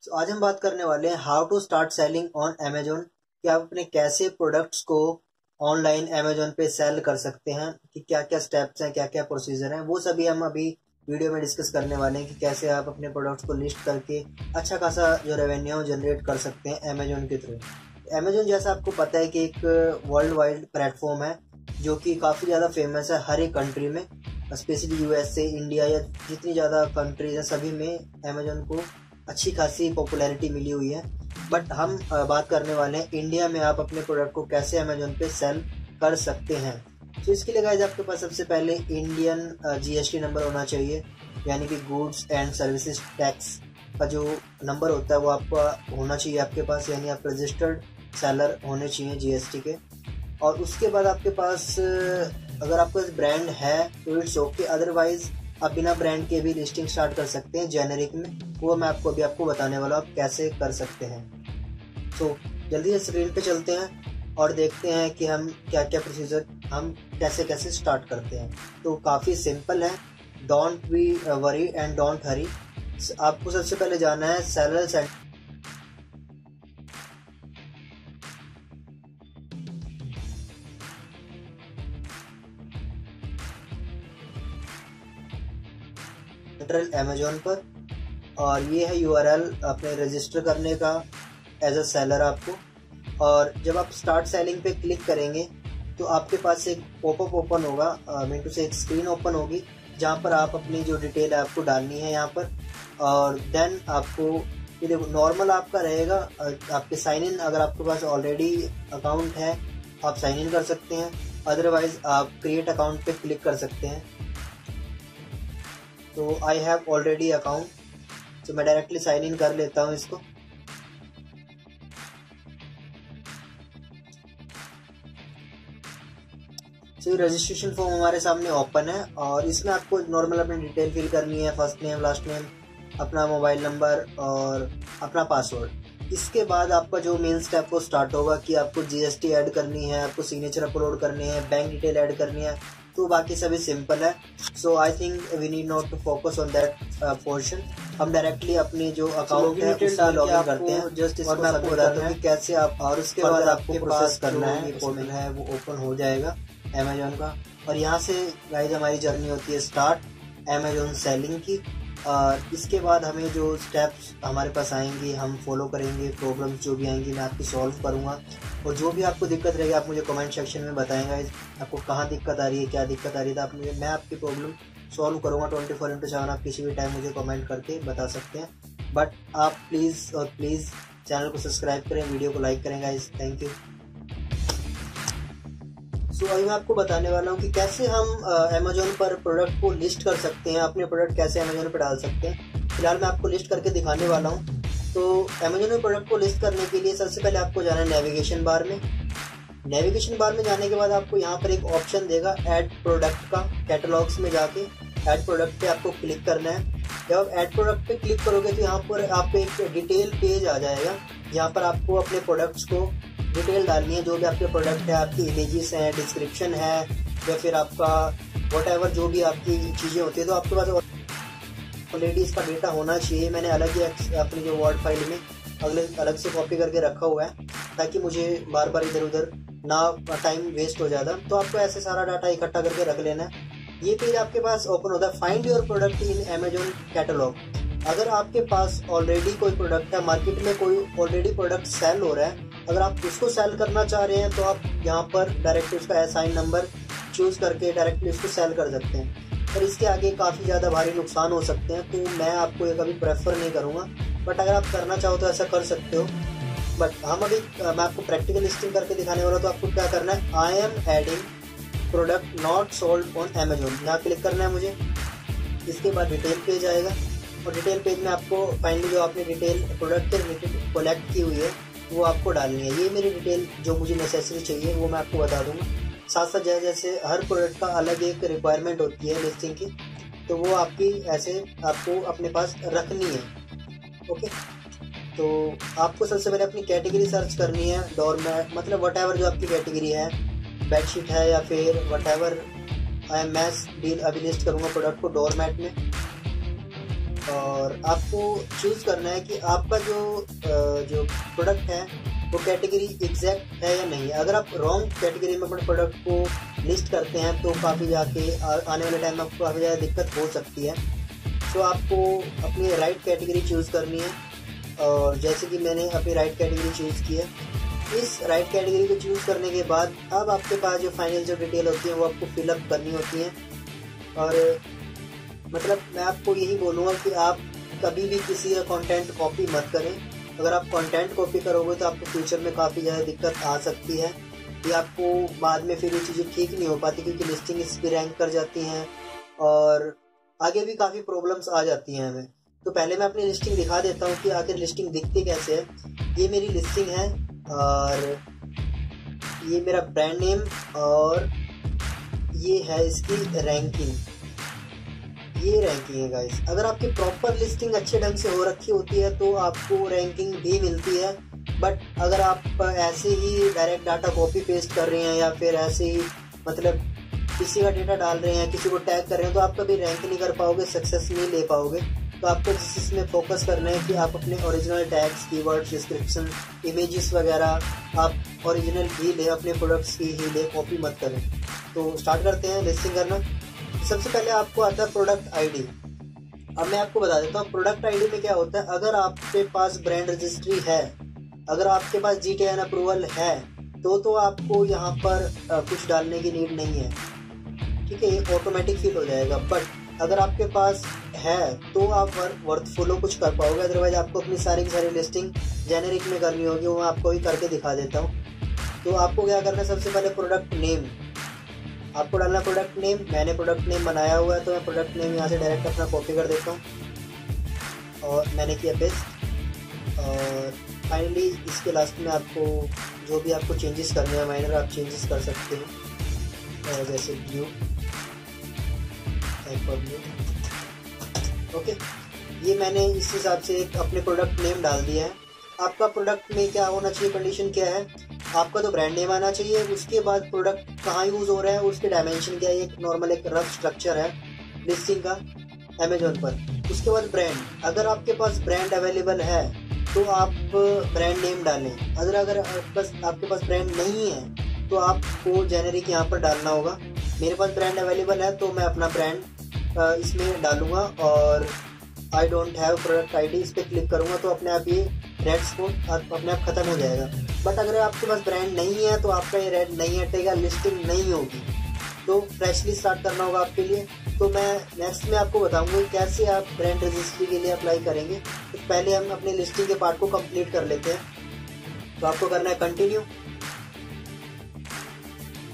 तो आज हम बात करने वाले हैं how to start selling on Amazon, कि आप अपने कैसे प्रोडक्ट्स को ऑनलाइन अमेजोन पे सेल कर सकते हैं, कि क्या क्या स्टेप्स हैं, क्या क्या प्रोसीजर हैं, वो सभी हम अभी वीडियो में डिस्कस करने वाले हैं कि कैसे आप अपने प्रोडक्ट्स को लिस्ट करके अच्छा खासा जो रेवेन्यू जनरेट कर सकते हैं अमेजोन के थ्रू। अमेजोन जैसा आपको पता है कि एक वर्ल्ड वाइड प्लेटफॉर्म है जो कि काफ़ी ज़्यादा फेमस है हर एक कंट्री में, स्पेशली यूएसए, इंडिया या जितनी ज़्यादा कंट्रीज हैं सभी में अमेजोन को अच्छी खासी पॉपुलैरिटी मिली हुई है। बट हम बात करने वाले हैं इंडिया में आप अपने प्रोडक्ट को कैसे अमेजोन पे सेल कर सकते हैं। तो इसके लिए गाइस आपके पास सबसे पहले इंडियन जीएसटी नंबर होना चाहिए, यानी कि गुड्स एंड सर्विसेज टैक्स का जो नंबर होता है वो आपका होना चाहिए आपके पास, यानी आप रजिस्टर्ड सेलर होने चाहिए जीएसटी के। और उसके बाद आपके पास अगर आपके पास ब्रांड है तो इट्स ओके, अदरवाइज आप बिना ब्रांड के भी लिस्टिंग स्टार्ट कर सकते हैं जेनेरिक में। वो मैं आपको बताने वाला हूँ आप कैसे कर सकते हैं। तो जल्दी से स्क्रीन पे चलते हैं और देखते हैं कि हम क्या क्या प्रोसीजर हम कैसे कैसे स्टार्ट करते हैं। तो काफ़ी सिंपल है, don't be worry and don't हरी। आपको सबसे पहले जाना है सेलर सेंटर अमेजोन पर, और ये है यूआरएल अपने रजिस्टर करने का एज अ सेलर आपको। और जब आप स्टार्ट सेलिंग पे क्लिक करेंगे तो आपके पास एक पॉपअप ओपन होगा, मीन से एक स्क्रीन ओपन होगी जहाँ पर आप अपनी जो डिटेल है आपको डालनी है यहाँ पर। और देन आपको ये देखो नॉर्मल आपका रहेगा, आपके साइन इन, अगर आपके पास ऑलरेडी अकाउंट है आप साइन इन कर सकते हैं, अदरवाइज आप क्रिएट अकाउंट पे क्लिक कर सकते हैं। तो आई हैव ऑलरेडी अकाउंट, तो मैं डायरेक्टली साइन इन कर लेता हूँ इसको। तो रजिस्ट्रेशन फॉर्म हमारे सामने ओपन है और इसमें आपको नॉर्मल अपनी डिटेल फिल करनी है, फर्स्ट नेम, लास्ट नेम, अपना मोबाइल नंबर और अपना पासवर्ड। इसके बाद आपका जो मेन स्टेप वो स्टार्ट होगा कि आपको जीएसटी ऐड करनी है, आपको सिग्नेचर अपलोड करनी है, बैंक डिटेल ऐड करनी है, तो बाकी सभी सिंपल है। So I think we need not to focus on that portion. हम डायरेक्टली अपनी जो अकाउंट है उसमें लॉग इन करते हैं, जस्ट इसको मैं आपको बताता हूँ कि कैसे आप, और उसके बाद आपको प्रोसेस करना है, पोर्टल है वो ओपन हो जाएगा अमेजोन का। और यहाँ से गाइस हमारी जर्नी होती है स्टार्ट अमेजोन सेलिंग की। और इसके बाद हमें जो स्टेप्स हमारे पास आएंगे हम फॉलो करेंगे, प्रॉब्लम्स जो भी आएंगी मैं आपकी सॉल्व करूँगा। और जो भी आपको दिक्कत रहेगी आप मुझे कमेंट सेक्शन में बताएंगे आपको कहाँ दिक्कत आ रही है, क्या दिक्कत आ रही है, तो आप मुझे, मैं आपकी प्रॉब्लम सॉल्व करूँगा 24/7। आप किसी भी टाइम मुझे कमेंट करके बता सकते हैं। बट आप प्लीज़ और प्लीज़ चैनल को सब्सक्राइब करें, वीडियो को लाइक करें गाइस, थैंक यू। सो अभी मैं आपको बताने वाला हूँ कि कैसे हम अमेजोन पर प्रोडक्ट को लिस्ट कर सकते हैं, अपने प्रोडक्ट कैसे अमेजोन पर डाल सकते हैं। फिलहाल मैं आपको लिस्ट करके दिखाने वाला हूँ। तो अमेजोन में प्रोडक्ट को लिस्ट करने के लिए सबसे पहले आपको जाना है नेविगेशन बार में। नेविगेशन बार में जाने के बाद आपको यहाँ पर एक ऑप्शन देगा ऐड प्रोडक्ट का, कैटलॉग्स में जाके ऐड प्रोडक्ट पे आपको क्लिक करना है। जब आप ऐड प्रोडक्ट पे क्लिक करोगे तो यहाँ पर आपको एक डिटेल पेज आ जाएगा, जहाँ पर आपको अपने प्रोडक्ट्स को डिटेल डालनी है, जो भी आपके प्रोडक्ट है, आपकी इमेजेस हैं, डिस्क्रिप्शन है, या फिर आपका व्हाटएवर जो भी आपकी चीज़ें होती है। तो आपके पास ऑलरेडी इसका डेटा होना चाहिए। मैंने अलग ही अपनी जो वर्ड फाइल में अलग से कॉपी करके रखा हुआ है ताकि मुझे बार बार इधर उधर ना टाइम वेस्ट हो जाता। तो आपको ऐसे सारा डाटा इकट्ठा करके रख लेना है। ये पेज आपके पास ओपन होता है, find your product in Amazon catalogue. अगर आपके पास ऑलरेडी कोई प्रोडक्ट है, मार्केट में कोई ऑलरेडी प्रोडक्ट सेल हो रहा है, अगर आप उसको सेल करना चाह रहे हैं तो आप यहाँ पर डायरेक्टली उसका असाइन नंबर चूज़ करके डायरेक्टली उसको सेल कर सकते हैं। पर इसके आगे काफ़ी ज़्यादा भारी नुकसान हो सकते हैं, तो मैं आपको ये कभी प्रेफर नहीं करूँगा। बट अगर आप करना चाहो तो ऐसा कर सकते हो। बट हम अभी मैं आपको प्रैक्टिकल लिस्टिंग करके दिखाने वाला, तो आपको क्या करना है, I am adding product not sold on Amazon, यहाँ क्लिक करना है मुझे। इसके बाद डिटेल पेज आएगा और डिटेल पेज में आपको फाइनली जो आपने डिटेल प्रोडक्ट के रिलेटेड कलेक्ट की हुई है वो आपको डालनी है। ये मेरी डिटेल जो मुझे नेसेसरी चाहिए वो मैं आपको बता दूंगा। साथ साथ जैसे हर प्रोडक्ट का अलग एक रिक्वायरमेंट होती है लिस्टिंग की, तो वो आपकी ऐसे आपको अपने पास रखनी है। ओके, तो आपको सबसे पहले अपनी कैटेगरी सर्च करनी है, डोरमैट, मतलब व्हाटएवर जो आपकी कैटेगरी है, बेडशीट है या फिर व्हाटएवर। मैं डील अभी लिस्ट करूँगा प्रोडक्ट को डोरमैट में। और आपको चूज़ करना है कि आपका जो प्रोडक्ट है वो कैटेगरी एग्जैक्ट है या नहीं। अगर आप रॉन्ग कैटेगरी में अपने प्रोडक्ट को लिस्ट करते हैं तो काफ़ी जाके आने वाले टाइम में आपको काफ़ी ज़्यादा दिक्कत हो सकती है। तो आपको अपनी राइट कैटेगरी चूज़ करनी है, और जैसे कि मैंने अपनी राइट कैटेगरी चूज़ की है। इस राइट कैटेगरी को चूज़ करने के बाद अब आपके पास जो फाइनल जो डिटेल होती है वो आपको फिलअप करनी होती है। और मतलब मैं आपको यही बोलूँगा कि आप कभी भी किसी का कंटेंट कॉपी मत करें। अगर आप कंटेंट कॉपी करोगे तो आपको फ्यूचर में काफ़ी ज़्यादा दिक्कत आ सकती है कि आपको बाद में फिर ये चीज़ें ठीक नहीं हो पाती, क्योंकि लिस्टिंग इस पर रैंक कर जाती हैं और आगे भी काफ़ी प्रॉब्लम्स आ जाती हैं हमें। तो पहले मैं अपनी लिस्टिंग दिखा देता हूँ कि आखिर लिस्टिंग दिखती कैसे है। ये मेरी लिस्टिंग है और ये मेरा ब्रांड नेम और ये है इसकी रैंकिंग। ये रैंकिंग है गाइस। अगर आपकी प्रॉपर लिस्टिंग अच्छे ढंग से हो रखी होती है तो आपको रैंकिंग भी मिलती है। बट अगर आप ऐसे ही डायरेक्ट डाटा कॉपी पेस्ट कर रहे हैं या फिर ऐसे ही मतलब किसी का डेटा डाल रहे हैं, किसी को टैग कर रहे हैं, तो आप कभी रैंक नहीं कर पाओगे, सक्सेस नहीं ले पाओगे। तो आपको इसमें फोकस करना है कि आप अपने original tags, keywords, description, images वगैरह आप ओरिजिनल ही ले, अपने प्रोडक्ट्स की ही ले, कॉपी मत करें। तो स्टार्ट करते हैं लिस्टिंग करना। सबसे पहले आपको आता है प्रोडक्ट आईडी। अब मैं आपको बता देता हूँ प्रोडक्ट आईडी में क्या होता है। अगर आपके पास ब्रांड रजिस्ट्री है, अगर आपके पास GTN अप्रूवल है तो आपको यहाँ पर कुछ डालने की नीड नहीं है, ठीक है, ये ऑटोमेटिक फिल हो जाएगा। बट अगर आपके पास है तो आप वर्थफुल कुछ कर पाओगे, अदरवाइज आपको अपनी सारी की सारी लिस्टिंग जेनेरिक में करनी होगी। वो मैं आपको ही करके दिखा देता हूँ। तो आपको क्या करना है, सबसे पहले प्रोडक्ट नेम आपको डालना। प्रोडक्ट नेम मैंने प्रोडक्ट नेम बनाया हुआ है तो मैं प्रोडक्ट नेम यहाँ से डायरेक्ट अपना कॉपी कर देता हूँ और मैंने किया पेस्ट। और फाइनली इसके लास्ट में आपको जो भी आपको चेंजेस करने हैं माइनर आप चेंजेस कर सकते हो, जैसे ब्लू, ब्लू। ओके, ये मैंने इस हिसाब से एक अपने प्रोडक्ट नेम डाल दिया है। आपका प्रोडक्ट में क्या होना चाहिए, कंडीशन क्या है, आपका तो ब्रांड नेम आना चाहिए। उसके बाद प्रोडक्ट कहाँ यूज़ हो रहा है, उसके डायमेंशन क्या है, एक नॉर्मल एक रफ स्ट्रक्चर है लिस्टिंग का अमेजोन पर। उसके बाद ब्रांड, अगर आपके पास ब्रांड अवेलेबल है तो आप ब्रांड नेम डालें। अगर आपके पास ब्रांड नहीं है तो आपको जेनेरिक यहाँ पर डालना होगा। मेरे पास ब्रांड अवेलेबल है तो मैं अपना ब्रांड इसमें डालूंगा और I don't have product ID इस पर क्लिक करूँगा तो अपने आप ये रेड स्पॉट अपने आप ख़त्म हो जाएगा। बट अगर आपके पास ब्रांड नहीं है तो आपका ये रेड नहीं हटेगा, लिस्टिंग नहीं होगी, तो फ्रेशली स्टार्ट करना होगा आपके लिए। तो मैं नेक्स्ट में आपको बताऊंगा कैसे आप ब्रांड रजिस्ट्री के लिए अप्लाई करेंगे। तो पहले हम अपने लिस्टिंग के पार्ट को कंप्लीट कर लेते हैं। तो आपको करना है कंटिन्यू,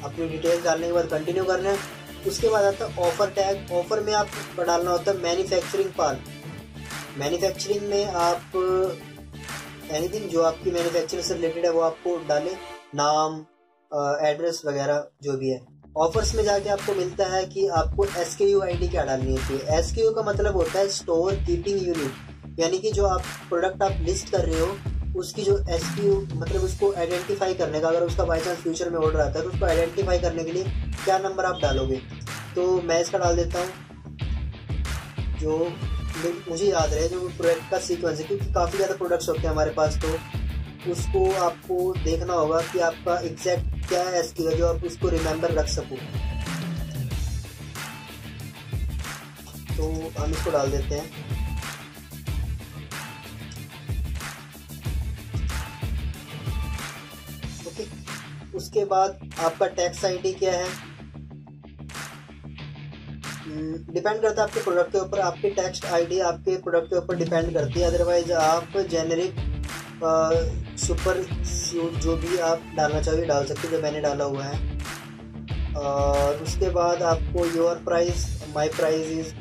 अपनी डिटेल्स डालने के बाद कंटिन्यू करना है। उसके बाद आता है ऑफर टैग। ऑफर में आपको डालना होता है मैन्युफैक्चरिंग पार्ट। मैन्युफैक्चरिंग में आप एनीथिंग जो आपकी मैन्युफैक्चरिंग से रिलेटेड है वो आपको डालें, नाम, एड्रेस वगैरह जो भी है। ऑफर्स में जाके आपको मिलता है कि आपको SKU ID क्या डालनी होती है। SKU का मतलब होता है स्टोर कीपिंग यूनिट, यानी कि जो आप प्रोडक्ट आप लिस्ट कर रहे हो उसकी जो SKU मतलब उसको आइडेंटिफाई करने का, अगर उसका बाई चांस फ्यूचर में ऑर्डर आता है तो उसको आइडेंटिफाई करने के लिए क्या नंबर आप डालोगे। तो मैं इसका डाल देता हूँ जो मुझे याद रहे, जो प्रोडक्ट का सीक्वेंस है, क्योंकि काफ़ी ज़्यादा प्रोडक्ट्स होते हैं हमारे पास, तो उसको आपको देखना होगा कि आपका एग्जैक्ट क्या SKU है जो आप उसको रिमेंबर रख सको। तो हम इसको डाल देते हैं। ओके, उसके बाद आपका टैक्स ID क्या है, डिपेंड करता है आपके प्रोडक्ट के ऊपर। आपकी टैक्स ID आपके प्रोडक्ट के ऊपर डिपेंड करती है, अदरवाइज आप जेनेरिक सुपर जो भी आप डालना चाहिए डाल सकते हो, जो मैंने डाला हुआ है। और उसके बाद आपको your price, my price is,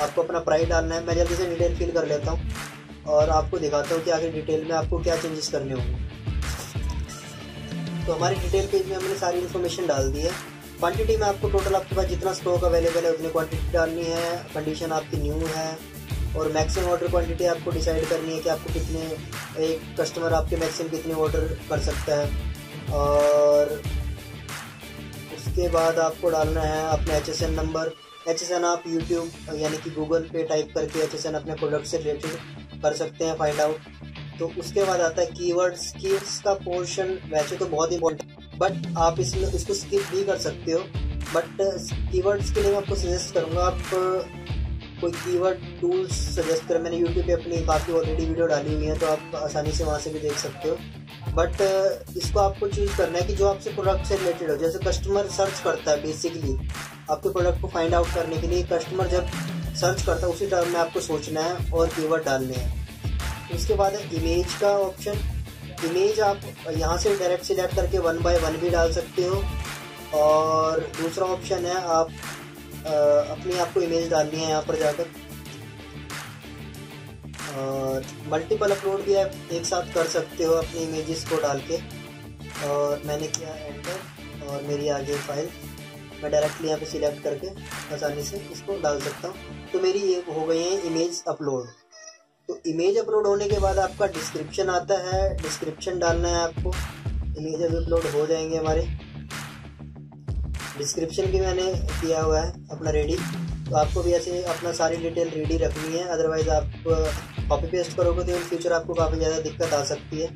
आपको अपना प्राइस डालना है। मैं जल्दी से डिटेल फिल कर लेता हूँ और आपको दिखाता हूँ कि आगे डिटेल में आपको क्या चेंजेस करने होंगे। तो हमारी डिटेल पेज में हमने सारी इन्फॉर्मेशन डाल दी है। क्वांटिटी में आपको टोटल आपके पास जितना स्टॉक अवेलेबल है उतनी क्वांटिटी डालनी है। कंडीशन आपकी न्यू है और मैक्सिमम ऑर्डर क्वांटिटी आपको डिसाइड करनी है कि आपको कितने, एक कस्टमर आपके मैक्सिमम कितने ऑर्डर कर सकता है। और उसके बाद आपको डालना है अपना HSN नंबर। HSN आप यूट्यूब यानी कि गूगल पे टाइप करके HSN अपने प्रोडक्ट से रिलेटेड कर सकते हैं फाइंड आउट। तो उसके बाद आता है कीवर्ड्स। कीवर्ड्स का पोर्शन वैसे तो बहुत इंपॉर्टेंट, बट आप इसको स्किप भी कर सकते हो। बट कीवर्ड्स के लिए मैं आपको सजेस्ट करूँगा आप कोई कीवर्ड टूल्स सजेस्ट करें। मैंने यूट्यूब पे अपनी काफ़ी ऑलरेडी वीडियो डाली हुई है, तो आप आसानी से वहाँ से भी देख सकते हो। बट इसको आपको चूज़ करना है कि जो आपसे प्रोडक्ट से रिलेटेड हो। जैसे कस्टमर सर्च करता है बेसिकली आपके प्रोडक्ट को फाइंड आउट करने के लिए, कस्टमर जब सर्च करता है उसी टर्म में आपको सोचना है और कीवर्ड डालने हैं। उसके बाद है इमेज का ऑप्शन। इमेज आप यहाँ से डायरेक्ट सिलेक्ट करके 1 by 1 भी डाल सकते हो। और दूसरा ऑप्शन है आप अपनी आपको इमेज डालनी है यहाँ पर जाकर, और मल्टीपल अपलोड भी आप एक साथ कर सकते हो अपनी इमेजेस को डाल के। और मैंने किया एंटर और मेरी आ गई फाइल। मैं डायरेक्टली यहाँ पे सिलेक्ट करके आसानी से इसको डाल सकता हूँ। तो मेरी ये हो गई है इमेज अपलोड। तो इमेज अपलोड होने के बाद आपका डिस्क्रिप्शन आता है, डिस्क्रिप्शन डालना है आपको। इमेज अपलोड हो जाएंगे हमारे। डिस्क्रिप्शन भी मैंने किया हुआ है अपना रेडी। तो आपको भी ऐसे अपना सारी डिटेल रेडी रखनी है, अदरवाइज़ आप कॉपी पेस्ट करोगे तो इन फ्यूचर आपको काफ़ी ज़्यादा दिक्कत आ सकती है।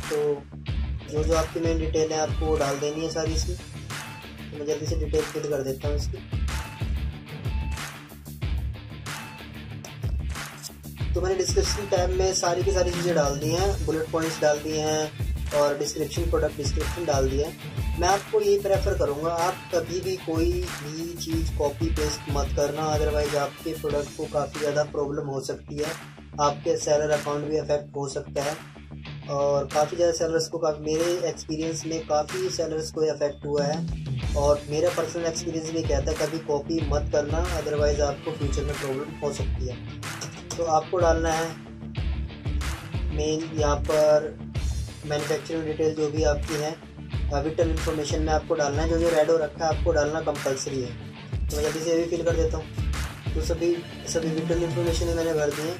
तो जो आपकी मेन डिटेल है आपको डाल देनी है सारी इसमें। तो मैं जल्दी से डिटेल फिल कर देता हूँ इसकी। तो मैंने डिस्क्रिप्शन टैब में सारी की सारी चीज़ें डाल दी हैं, बुलेट पॉइंट्स डाल दिए हैं और डिस्क्रिप्शन, प्रोडक्ट डिस्क्रिप्शन डाल दिया है। मैं आपको ये प्रेफर करूँगा आप कभी भी कोई भी चीज़ कॉपी पेस्ट मत करना, अदरवाइज आपके प्रोडक्ट को काफ़ी ज़्यादा प्रॉब्लम हो सकती है। आपके सेलर अकाउंट भी अफेक्ट हो सकता है और काफ़ी ज़्यादा सेलर्स को, मेरे एक्सपीरियंस में काफ़ी सेलर्स को अफेक्ट हुआ है। और मेरा पर्सनल एक्सपीरियंस भी कहता है कभी कॉपी मत करना, अदरवाइज़ आपको फ्यूचर में प्रॉब्लम हो सकती है। तो आपको डालना है मेन यहाँ पर मैन्युफैक्चरिंग डिटेल जो भी आपकी है, विटल इन्फॉर्मेशन में आपको डालना है। जो रेड हो रखा है आपको डालना कंपलसरी है। तो मैं जल्दी से ये भी फिल कर देता हूँ। तो सभी विटल इन्फॉर्मेशन मैंने भर दी है।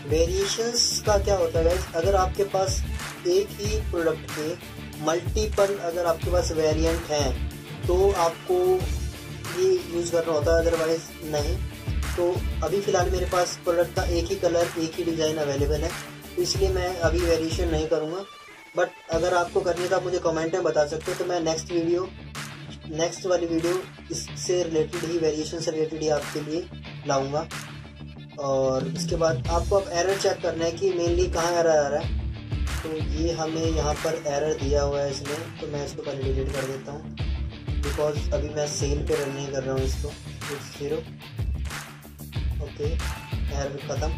वेरिएशंस का क्या होता है गाइस, अगर आपके पास एक ही प्रोडक्ट के मल्टीपल अगर आपके पास वेरिएंट हैं तो आपको ये यूज़ करना होता है, अदरवाइज नहीं। तो अभी फ़िलहाल मेरे पास प्रोडक्ट का एक ही कलर, एक ही डिज़ाइन अवेलेबल है, तो इसलिए मैं अभी वेरिएशन नहीं करूँगा। बट अगर आपको करनी है तो आप मुझे कमेंट में बता सकते हो। तो मैं नेक्स्ट वाली वीडियो इससे रिलेटेड ही, वेरिएशन से रिलेटेड ही आपके लिए लाऊंगा। और इसके बाद आपको अब एरर चेक करना है कि मेनली कहाँ एरर आ रहा है। तो ये हमें यहाँ पर एरर दिया हुआ है इसमें, तो मैं इसको पहले डिलीट कर देता हूँ बिकॉज अभी मैं सेल पे रन नहीं कर रहा हूँ इसको। 0 ओके, एरर ख़त्म।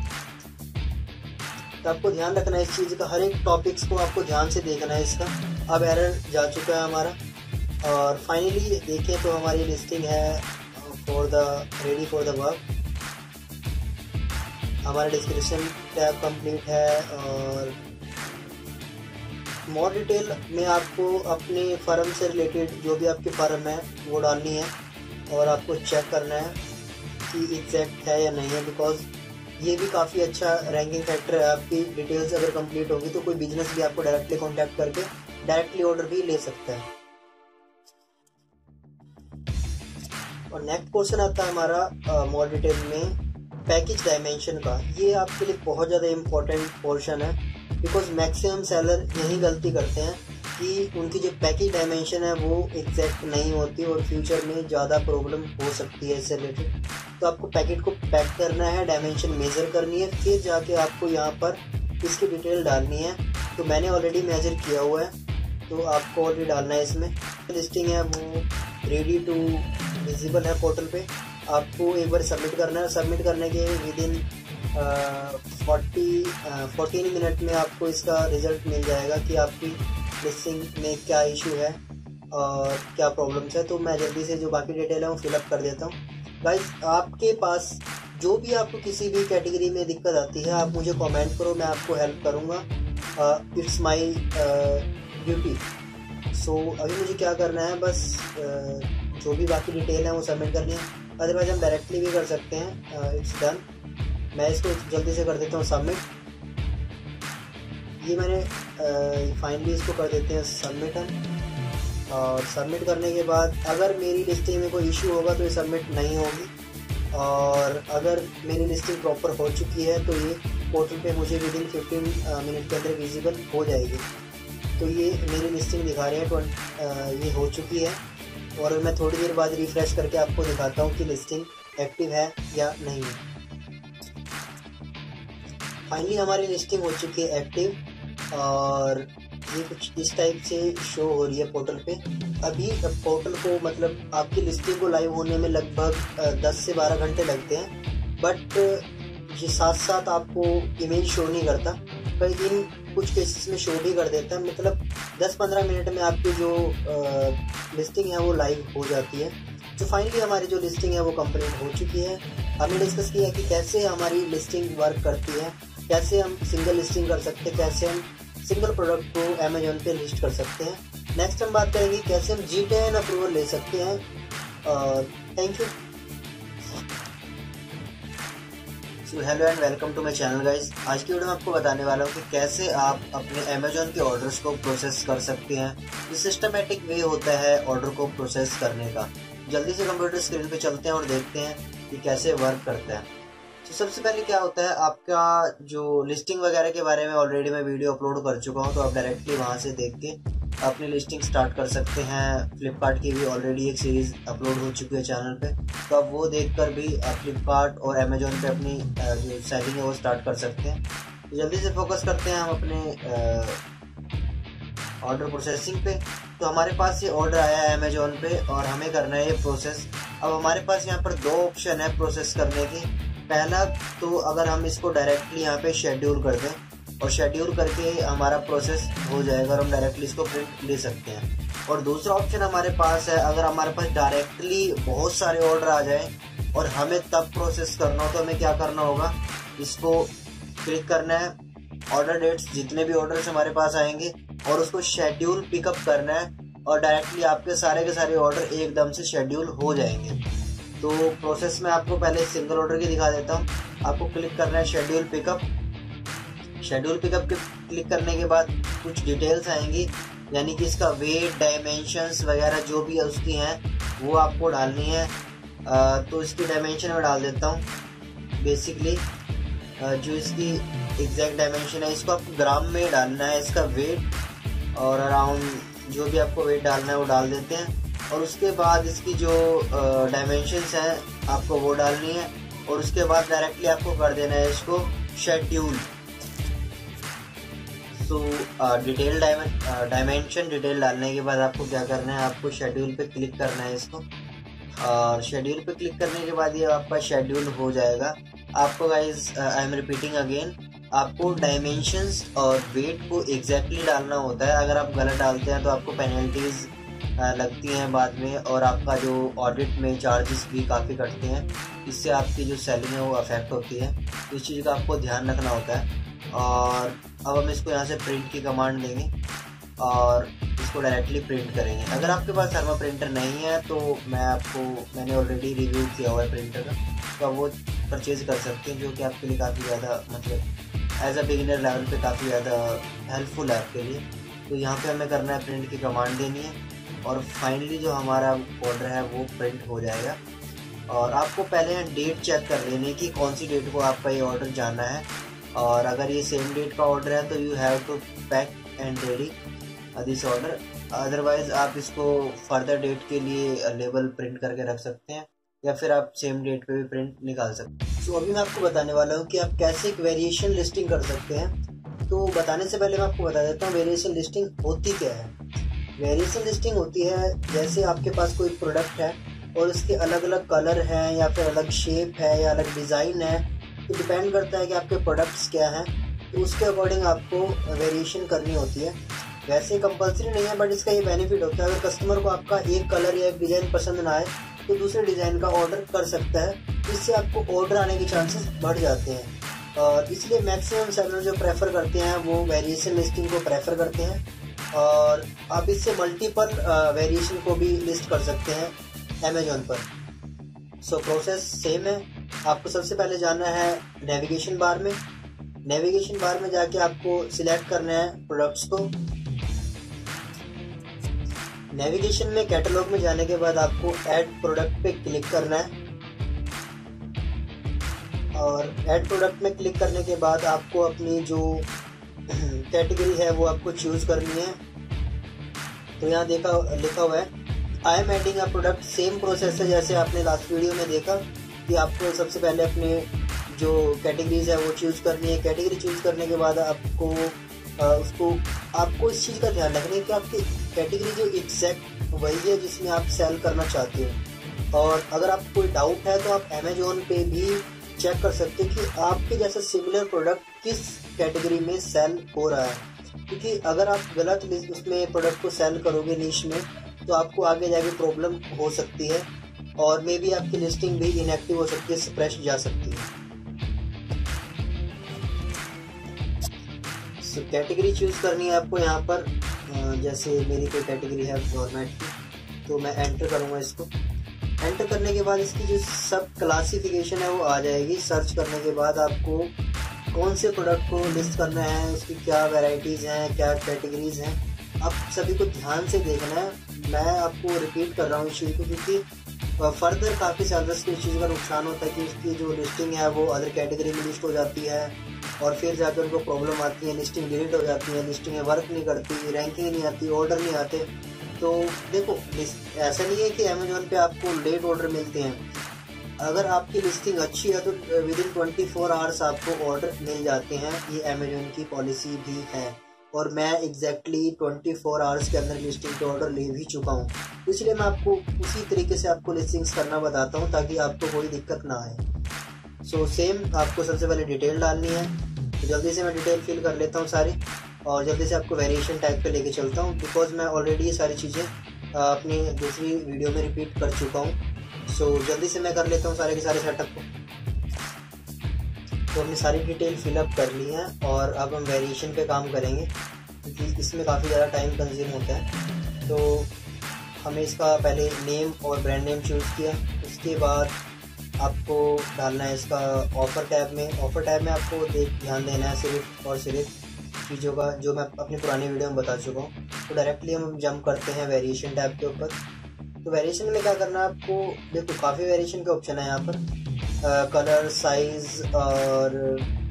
तो आपको ध्यान रखना है इस चीज़ का, हर एक टॉपिक्स को आपको ध्यान से देखना है इसका। अब एरर जा चुका है हमारा। और फाइनली देखें तो हमारी लिस्टिंग है रेडी फॉर द वर्क। हमारा डिस्क्रिप्शन टैब कंप्लीट है और मोर डिटेल में आपको अपने फर्म से रिलेटेड जो भी आपकी फर्म है वो डालनी है और आपको चेक करना है कि एग्जैक्ट है या नहीं है, बिकॉज ये भी काफ़ी अच्छा रैंकिंग फैक्टर है। आपकी डिटेल्स अगर कंप्लीट होगी तो कोई बिजनेस भी आपको डायरेक्टली कांटेक्ट करके डायरेक्टली ऑर्डर भी ले सकता है। और नेक्स्ट क्वेश्चन आता है हमारा मोर डिटेल में पैकेज डायमेंशन का। ये आपके लिए बहुत ज़्यादा इम्पोर्टेंट पोर्शन है, बिकॉज मैक्सिमम सेलर यही गलती करते हैं कि उनकी जो पैकेज डायमेंशन है वो एग्जैक्ट नहीं होती और फ्यूचर में ज़्यादा प्रॉब्लम हो सकती है इससे रिलेटेड। तो आपको पैकेट को पैक करना है, डायमेंशन मेज़र करनी है, फिर जाके आपको यहाँ पर इसकी डिटेल डालनी है। तो मैंने ऑलरेडी मेजर किया हुआ है, तो आपको ऑलरेडी डालना है इसमें। लिस्टिंग है वो रेडी टू विजिबल है पोर्टल पे। आपको एक बार सबमिट करना है। सबमिट करने के विदिन 14 मिनट में आपको इसका रिजल्ट मिल जाएगा कि आपकी लिस्टिंग में क्या इशू है और क्या प्रॉब्लम्स है। तो मैं जल्दी से जो बाकी डिटेल है वो फिलअप कर देता हूँ। गाइस, आपके पास जो भी आपको किसी भी कैटेगरी में दिक्कत आती है आप मुझे कमेंट करो, मैं आपको हेल्प करूँगा। It's my duty. सो अभी मुझे क्या करना है, बस जो भी बाकी डिटेल है वो सबमिट करनी है, अदरवाइज हम डायरेक्टली भी कर सकते हैं। It's done. मैं इसको जल्दी से कर देता हूँ सबमिट। ये मैंने फाइनली इसको कर देते हैं सबमिट। और सबमिट करने के बाद अगर मेरी लिस्टिंग में कोई इशू होगा तो ये सबमिट नहीं होगी। और अगर मेरी लिस्टिंग प्रॉपर हो चुकी है तो ये पोर्टल पे मुझे विदिन 15 मिनट के अंदर विजिबल हो जाएगी। तो ये मेरी लिस्टिंग दिखा रहे हैं ये हो चुकी है, और मैं थोड़ी देर बाद रिफ्रेश करके आपको दिखाता हूँ कि लिस्टिंग एक्टिव है या नहीं है। फाइनली हमारी लिस्टिंग हो चुकी है एक्टिव, और ये कुछ इस टाइप से शो हो रही है पोर्टल पे। अभी पोर्टल को मतलब आपकी लिस्टिंग को लाइव होने में लगभग 10 से 12 घंटे लगते हैं, बट ये साथ साथ आपको इमेज शो नहीं करता, कई दिन कुछ केसेस में शो भी कर देता है। मतलब 10-15 मिनट में आपकी जो लिस्टिंग है वो लाइव हो जाती है। तो फाइनली हमारी जो लिस्टिंग है वो कंप्लीट हो चुकी है। हमने डिस्कस किया कि कैसे हमारी लिस्टिंग वर्क करती है, कैसे हम सिंगल लिस्टिंग कर सकते हैं, कैसे हम सिंगल प्रोडक्ट को अमेजोन पे लिस्ट कर सकते हैं। नेक्स्ट हम बात करेंगे कैसे हम G10 अप्रूवल ले सकते हैं। Thank you. Hello and welcome to my channel guys. आज की वीडियो में आपको बताने वाला हूँ कि कैसे आप अपने अमेजोन के ऑर्डर्स को प्रोसेस कर सकते हैं। ये सिस्टमेटिक वे होता है ऑर्डर को प्रोसेस करने का। जल्दी से कंप्यूटर स्क्रीन पे चलते हैं और देखते हैं कि कैसे वर्क करता है। तो सबसे पहले क्या होता है, आपका जो लिस्टिंग वगैरह के बारे में ऑलरेडी मैं वीडियो अपलोड कर चुका हूँ, तो आप डायरेक्टली वहाँ से देख के अपनी लिस्टिंग स्टार्ट कर सकते हैं। फ्लिपकार्ट की भी ऑलरेडी एक सीरीज़ अपलोड हो चुकी है चैनल पे, तो आप वो देखकर भी फ्लिपकार्ट और अमेजोन पे अपनी जो सेलिंग है वो स्टार्ट कर सकते हैं। तो जल्दी से फोकस करते हैं हम अपने ऑर्डर प्रोसेसिंग पे। तो हमारे पास ये ऑर्डर आया है अमेजोन पे और हमें करना है ये प्रोसेस। अब हमारे पास यहाँ पर 2 ऑप्शन है प्रोसेस करने की। पहला तो अगर हम इसको डायरेक्टली यहाँ पे शेड्यूल कर दें और शेड्यूल करके हमारा प्रोसेस हो जाएगा और हम डायरेक्टली इसको प्रिंट ले सकते हैं। और दूसरा ऑप्शन हमारे पास है, अगर हमारे पास डायरेक्टली बहुत सारे ऑर्डर आ जाए और हमें तब प्रोसेस करना हो तो हमें क्या करना होगा, इसको क्लिक करना है, ऑर्डर डेट्स जितने भी ऑर्डर्स हमारे पास आएंगे और उसको शेड्यूल पिकअप करना है, और डायरेक्टली आपके सारे के सारे ऑर्डर एकदम से शेड्यूल हो जाएंगे। तो प्रोसेस में आपको पहले सिंगल ऑर्डर की दिखा देता हूँ। आपको क्लिक करना है शेड्यूल पिकअप। शेड्यूल पिकअप के क्लिक करने के बाद कुछ डिटेल्स आएंगी, यानी कि इसका वेट, डायमेंशंस वगैरह जो भी उसकी हैं वो आपको डालनी है। तो इसकी डायमेंशन में डाल देता हूँ। बेसिकली जो इसकी एग्जैक्ट डायमेंशन है इसको आपको ग्राम में डालना है। इसका वेट और अराउंड जो भी आपको वेट डालना है वो डाल देते हैं, और उसके बाद इसकी जो डायमेंशंस हैं आपको वो डालनी है, और उसके बाद डायरेक्टली आपको कर देना है इसको शेड्यूल। तो डिटेल डायमेंशन डिटेल डालने के बाद आपको क्या करना है, आपको शेड्यूल पे क्लिक करना है इसको, और शेड्यूल पे क्लिक करने के बाद ये आपका शेड्यूल हो जाएगा। आपको guys I am repeating again, आपको डायमेंशंस और वेट को एग्जैक्टली डालना होता है। अगर आप गलत डालते हैं तो आपको पेनल्टीज लगती हैं बाद में, और आपका जो ऑडिट में चार्जेस भी काफ़ी कटते हैं। इससे आपकी जो सेलिंग है वो अफेक्ट होती है। इस चीज़ का आपको ध्यान रखना होता है। और अब हम इसको यहाँ से प्रिंट की कमांड देंगे और इसको डायरेक्टली प्रिंट करेंगे। अगर आपके पास थर्मो प्रिंटर नहीं है तो मैंने ऑलरेडी रिव्यू किया हुआ है प्रिंटर का, तो आप वो परचेज़ कर सकते हैं, जो कि आपके लिए काफ़ी ज़्यादा मतलब एज अ बिगिनर लेवल पे काफ़ी ज़्यादा हेल्पफुल है आपके लिए। तो यहाँ पे हमें करना है, प्रिंट की कमांड देनी है, और फाइनली जो हमारा ऑर्डर है वो प्रिंट हो जाएगा। और आपको पहले डेट चेक कर लेनी कि कौन सी डेट को आपका ये ऑर्डर जाना है, और अगर ये सेम डेट का ऑर्डर है तो you have to pack and ready this order. Otherwise आप इसको फर्दर डेट के लिए लेबल प्रिंट करके रख सकते हैं, या फिर आप सेम डेट पे भी प्रिंट निकाल सकते हैं। तो अभी मैं आपको बताने वाला हूँ कि आप कैसे एक वेरिएशन लिस्टिंग कर सकते हैं। तो बताने से पहले मैं आपको बता देता हूँ वेरिएशन लिस्टिंग होती क्या है। वेरिएशन लिस्टिंग होती है जैसे आपके पास कोई प्रोडक्ट है और उसके अलग अलग कलर हैं, या फिर अलग शेप है, या अलग डिज़ाइन है, तो डिपेंड करता है कि आपके प्रोडक्ट्स क्या हैं, तो उसके अकॉर्डिंग आपको वेरिएशन करनी होती है। वैसे कंपलसरी नहीं है, बट इसका ये बेनिफिट होता है, अगर कस्टमर को आपका एक कलर या एक डिज़ाइन पसंद ना आए तो दूसरे डिज़ाइन का ऑर्डर कर सकता है। इससे आपको ऑर्डर आने के चांसेस बढ़ जाते हैं, और इसलिए मैक्सिमम सेलर जो प्रेफर करते हैं वो वेरिएशन लिस्टिंग को प्रेफर करते हैं, और आप इससे मल्टीपल वेरिएशन को भी लिस्ट कर सकते हैं अमेजोन पर। सो प्रोसेस सेम है। आपको सबसे पहले जाना है नेविगेशन बार में। नेविगेशन बार में जाके आपको सिलेक्ट करना है प्रोडक्ट्स को। नेविगेशन में कैटलॉग में जाने के बाद आपको ऐड प्रोडक्ट पे क्लिक करना है। और ऐड प्रोडक्ट में क्लिक करने के बाद आपको अपनी जो कैटेगरी है वो आपको चूज़ करनी है। तो यहाँ लिखा हुआ है I am adding a product. Same process है जैसे आपने लास्ट वीडियो में देखा कि आपको सबसे पहले अपने जो कैटेगरीज है वो चूज़ करनी है। कैटेगरी चूज़ करने के बाद आपको इस चीज़ का ध्यान रखना है कि आपकी कैटेगरी जो एग्जैक्ट वही है जिसमें आप सेल करना चाहते हो। और अगर आपको कोई डाउट है तो आप अमेजोन पे भी चेक कर सकते हैं कि आपके जैसा सिमिलर प्रोडक्ट किस कैटेगरी में सेल हो रहा है, क्योंकि अगर आप गलत उसमें प्रोडक्ट को सेल करोगे नीश में तो आपको आगे जाके प्रॉब्लम हो सकती है और मे बी आपकी लिस्टिंग भी इनएक्टिव हो सकती है, सप्रेस जा सकती है। कैटेगरी चूज़ करनी है आपको यहाँ पर। जैसे मेरी कोई कैटेगरी है गवर्नमेंट की, तो मैं एंटर करूँगा इसको। एंटर करने के बाद इसकी जो सब क्लासिफिकेशन है वो आ जाएगी। सर्च करने के बाद आपको कौन से प्रोडक्ट को लिस्ट करना है, उसकी क्या वैरायटीज़ हैं, क्या कैटेगरीज हैं, आप सभी को ध्यान से देखना है। मैं आपको रिपीट कर रहा हूँ इस चीज़ को क्योंकि फर्दर काफ़ी सेलर्स को इस चीज़ का नुकसान होता है कि उसकी जो लिस्टिंग है वो अदर कैटेगरी में लिस्ट हो जाती है और फिर जाकर उनको प्रॉब्लम आती है, लिस्टिंग डिलीट हो जाती है, लिस्टिंग वर्क नहीं करती, रैंकिंग नहीं आती, ऑर्डर नहीं आते। तो देखो ऐसा नहीं है कि अमेजोन पे आपको लेट ऑर्डर मिलते हैं। अगर आपकी लिस्टिंग अच्छी है तो विदिन 24 आवर्स आपको ऑर्डर मिल जाते हैं। ये अमेजोन की पॉलिसी भी है और मैं एग्जैक्टली 24 आवर्स के अंदर लिस्टिंग पे ऑर्डर ले भी चुका हूँ। इसलिए मैं आपको उसी तरीके से आपको लिस्टिंग्स करना बताता हूँ ताकि आपको कोई दिक्कत ना आए। सो सेम आपको सबसे पहले डिटेल डालनी है। तो जल्दी से मैं डिटेल फिल कर लेता हूँ सारी और जल्दी से आपको वेरिएशन टैग पे लेके चलता हूँ बिकॉज मैं ऑलरेडी ये सारी चीज़ें अपनी दूसरी वीडियो में रिपीट कर चुका हूँ। सो जल्दी से मैं कर लेता हूँ सारे के सारे सेटअप को। तो हमने सारी डिटेल फिलअप कर ली है और अब हम वेरिएशन पे काम करेंगे क्योंकि इसमें काफ़ी ज़्यादा टाइम कंज्यूम होता है। तो हमें इसका पहले नेम और ब्रांड नेम चूज़ किया, उसके बाद आपको डालना है इसका ऑफ़र टैब में। ऑफ़र टैब में आपको ध्यान देना है सिर्फ और सिर्फ चीज़ों का जो मैं अपनी पुरानी वीडियो में बता चुका हूँ। तो डायरेक्टली हम जंप करते हैं वेरिएशन टैब के ऊपर। तो वेरिएशन में क्या करना है आपको, देखो काफ़ी वेरिएशन के ऑप्शन है यहाँ पर, कलर, साइज़ और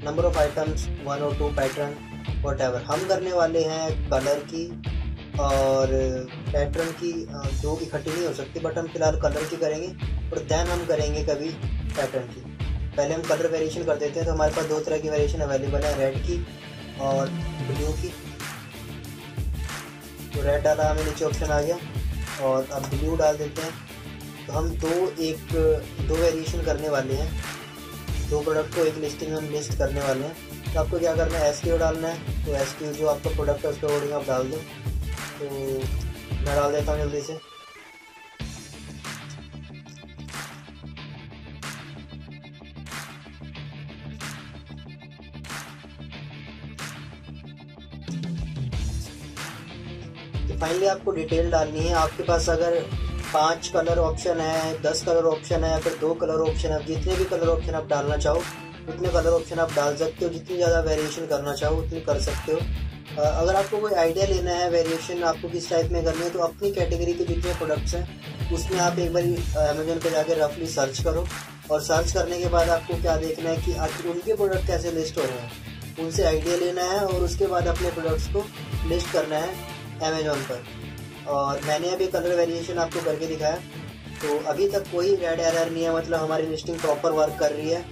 नंबर ऑफ़ आइटम्स, 1 और 2 पैटर्न व्हाटएवर। हम करने वाले हैं कलर की और पैटर्न की, दो इकट्ठी नहीं हो सकती बट हम फिलहाल कलर की करेंगे और देन हम करेंगे कभी पैटर्न की। पहले हम कलर वेरिएशन कर देते हैं। तो हमारे पास दो तरह की वेरिएशन अवेलेबल है, रेड की और ब्लू की। तो रेड डाला हमें, नीचे ऑप्शन आ गया और अब ब्लू डाल देते हैं। तो हम दो वेरिएशन करने वाले हैं, दो प्रोडक्ट को एक लिस्टिंग में लिस्ट करने वाले हैं। तो आपको क्या करना है, SKU डालना है। तो SKU जो आपका प्रोडक्ट है उसका कोडिंग आप डाल दो। तो मैं डाल देता हूँ जल्दी से। तो फाइनली आपको डिटेल डालनी है। आपके पास अगर 5 कलर ऑप्शन है, 10 कलर ऑप्शन है, फिर 2 कलर ऑप्शन है, जितने भी कलर ऑप्शन आप डालना चाहो उतने कलर ऑप्शन आप डाल सकते हो। जितनी ज़्यादा वेरिएशन करना चाहो उतनी कर सकते हो। अगर आपको कोई आइडिया लेना है वेरिएशन आपको किस टाइप में करनी है तो अपनी कैटेगरी के जितने प्रोडक्ट्स हैं उसमें आप एक बार अमेजोन पे जाकर रफली सर्च करो और सर्च करने के बाद आपको क्या देखना है कि आखिर उनके प्रोडक्ट कैसे लिस्ट हो रहे हैं, उनसे आइडिया लेना है और उसके बाद अपने प्रोडक्ट्स को लिस्ट करना है अमेजोन पर। और मैंने अभी कलर वेरिएशन आपको करके दिखाया। तो अभी तक कोई रेड एरर नहीं है, मतलब हमारी लिस्टिंग प्रॉपर वर्क कर रही है।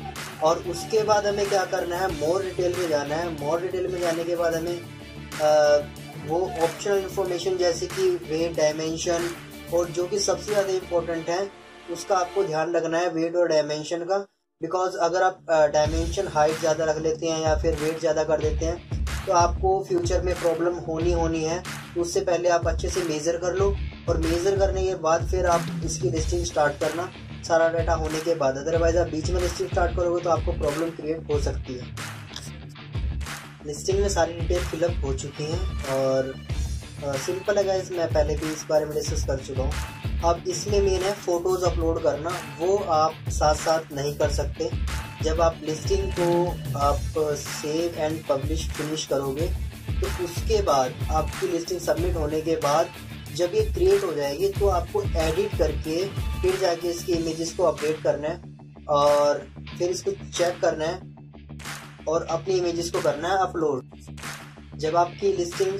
और उसके बाद हमें क्या करना है, मोर डिटेल में जाना है। मोर डिटेल में जाने के बाद हमें वो ऑप्शनल इन्फॉर्मेशन जैसे कि वेट, डायमेंशन और जो कि सबसे ज़्यादा इम्पोर्टेंट है उसका आपको ध्यान रखना है, वेट और डायमेंशन का। बिकॉज अगर आप डायमेंशन हाइट ज़्यादा रख लेते हैं या फिर वेट ज़्यादा कर देते हैं तो आपको फ्यूचर में प्रॉब्लम होनी है। तो उससे पहले आप अच्छे से मेज़र कर लो और मेज़र करने के बाद फिर आप इसकी लिस्टिंग स्टार्ट करना, सारा डाटा होने के बाद। अदरवाइज आप बीच में लिस्टिंग स्टार्ट करोगे तो आपको प्रॉब्लम क्रिएट हो सकती है। लिस्टिंग में सारी डिटेल फिलअप हो चुकी हैं और सिंपल है गाइस, मैं पहले भी इस बारे में डिस्कस कर चुका हूँ। अब इसमें मेन है फ़ोटोज़ अपलोड करना, वो आप साथ साथ नहीं कर सकते। जब आप लिस्टिंग को आप सेव एंड पब्लिश फिनिश करोगे तो उसके बाद आपकी लिस्टिंग सबमिट होने के बाद जब ये क्रिएट हो जाएगी तो आपको एडिट करके फिर जाके इसकी इमेजेस को अपडेट करना है और फिर इसको चेक करना है और अपनी इमेजेस को करना है अपलोड। जब आपकी लिस्टिंग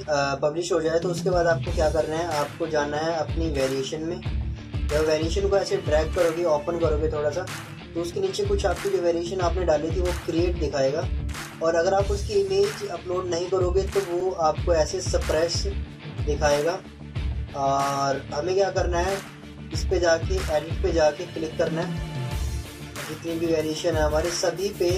पब्लिश हो जाए तो उसके बाद आपको क्या करना है, आपको जाना है अपनी वेरिएशन में। जब वेरिएशन को ऐसे ड्रैग करोगे, ओपन करोगे थोड़ा सा, तो उसके नीचे कुछ आपकी जो वेरिएशन आपने डाली थी वो क्रिएट दिखाएगा। और अगर आप उसकी इमेज अपलोड नहीं करोगे तो वो आपको ऐसे सप्रेस दिखाएगा। और हमें क्या करना है, इस पे जाके एडिट पे जाके क्लिक करना है। जितनी भी वेरिएशन है हमारे सभी पे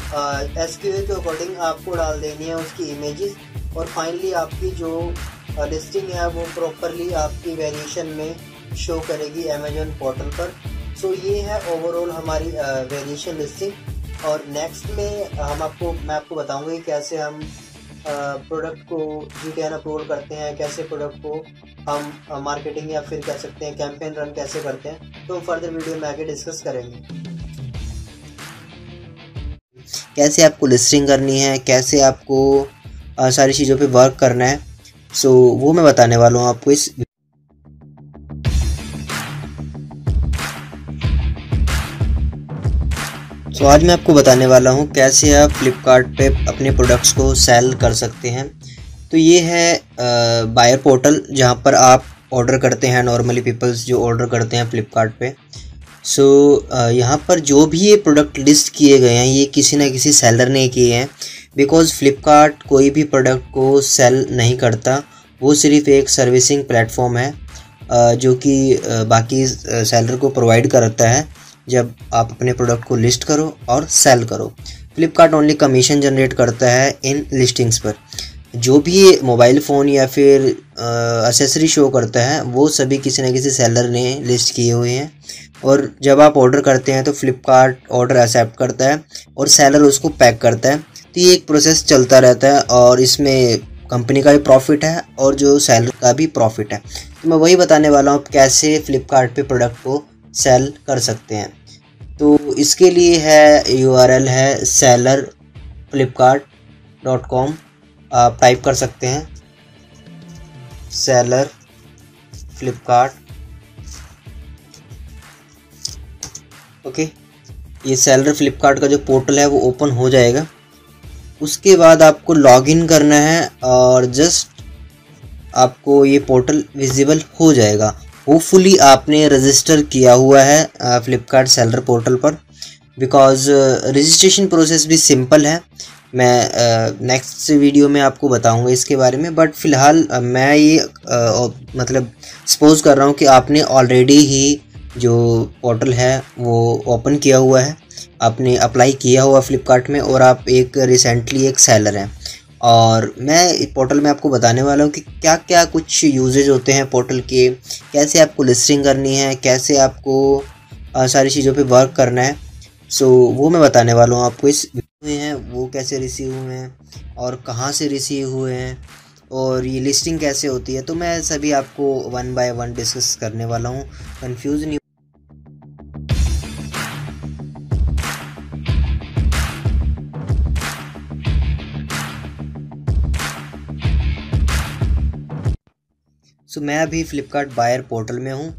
SQL के अकॉर्डिंग आपको डाल देनी है उसकी इमेजेस। और फाइनली आपकी जो लिस्टिंग है वो प्रॉपरली आपकी वेरिएशन में शो करेगी अमेजोन पोर्टल पर। सो ये है ओवरऑल हमारी वेरिएशन लिस्टिंग। और नेक्स्ट में मैं आपको बताऊंगा कि कैसे हम प्रोडक्ट को GTN अपलोड करते हैं, कैसे प्रोडक्ट को हम मार्केटिंग या फिर कह सकते हैं कैंपेन रन कैसे करते हैं। तो फर्दर वीडियो में आगे डिस्कस करेंगे कैसे आपको लिस्टिंग करनी है, कैसे आपको सारी चीज़ों पे वर्क करना है। सो वो मैं बताने वाला हूँ आपको इस। सो आज मैं आपको बताने वाला हूँ कैसे आप फ्लिपकार्ट पे अपने प्रोडक्ट्स को सेल कर सकते हैं। तो ये है बायर पोर्टल जहाँ पर आप ऑर्डर करते हैं, नॉर्मली पीपल्स जो ऑर्डर करते हैं फ्लिपकार्ट पे। सो यहाँ पर जो भी ये प्रोडक्ट लिस्ट किए गए हैं ये किसी ना किसी सेलर ने किए हैं। बिकॉज़ फ्लिपकार्ट कोई भी प्रोडक्ट को सेल नहीं करता, वो सिर्फ एक सर्विसिंग प्लेटफॉर्म है जो कि बाकी सेलर को प्रोवाइड करता है जब आप अपने प्रोडक्ट को लिस्ट करो और सेल करो। फ्लिपकार्ट ओनली कमीशन जनरेट करता है इन लिस्टिंग्स पर। जो भी मोबाइल फ़ोन या फिर एक्सेसरी शो करता है वो सभी किसी न किसी सेलर ने लिस्ट किए हुए हैं। और जब आप ऑर्डर करते हैं तो फ्लिपकार्ट ऑर्डर एक्सेप्ट करता है और सेलर उसको पैक करता है। तो ये एक प्रोसेस चलता रहता है और इसमें कंपनी का भी प्रॉफिट है और जो सेलर का भी प्रॉफिट है। तो मैं वही बताने वाला हूँ कैसे फ्लिपकार्ट पे प्रोडक्ट को सेल कर सकते हैं। तो इसके लिए है URL है sellerflipkart.com। आप टाइप कर सकते हैं सेलर फ्लिपकार्ट। ओके, ये सेलर फ्लिपकार्ट का जो पोर्टल है वो ओपन हो जाएगा। उसके बाद आपको लॉगिन करना है और जस्ट आपको ये पोर्टल विजिबल हो जाएगा। होपफुली आपने रजिस्टर किया हुआ है फ्लिपकार्ट सेलर पोर्टल पर। बिकॉज़ रजिस्ट्रेशन प्रोसेस भी सिंपल है। मैं नेक्स्ट वीडियो में आपको बताऊंगा इसके बारे में। बट फ़िलहाल मैं ये मतलब सपोज़ कर रहा हूँ कि आपने ऑलरेडी ही जो पोर्टल है वो ओपन किया हुआ है, आपने अप्लाई किया हुआ फ्लिपकार्ट में और आप एक रिसेंटली एक सेलर हैं। और मैं इस पोर्टल में आपको बताने वाला हूँ कि क्या क्या कुछ यूजेज होते हैं पोर्टल के, कैसे आपको लिस्टिंग करनी है, कैसे आपको सारी चीज़ों पे वर्क करना है। सो वो मैं बताने वाला हूँ आपको इस वीडियो में। वो कैसे रिसीव हुए हैं और कहाँ से रिसीव हुए हैं और ये लिस्टिंग कैसे होती है। तो मैं सभी आपको 1 बाय 1 डिस्कस करने वाला हूँ, कंफ्यूज नहीं। सो मैं अभी फ्लिपकार्ट बायर पोर्टल में हूँ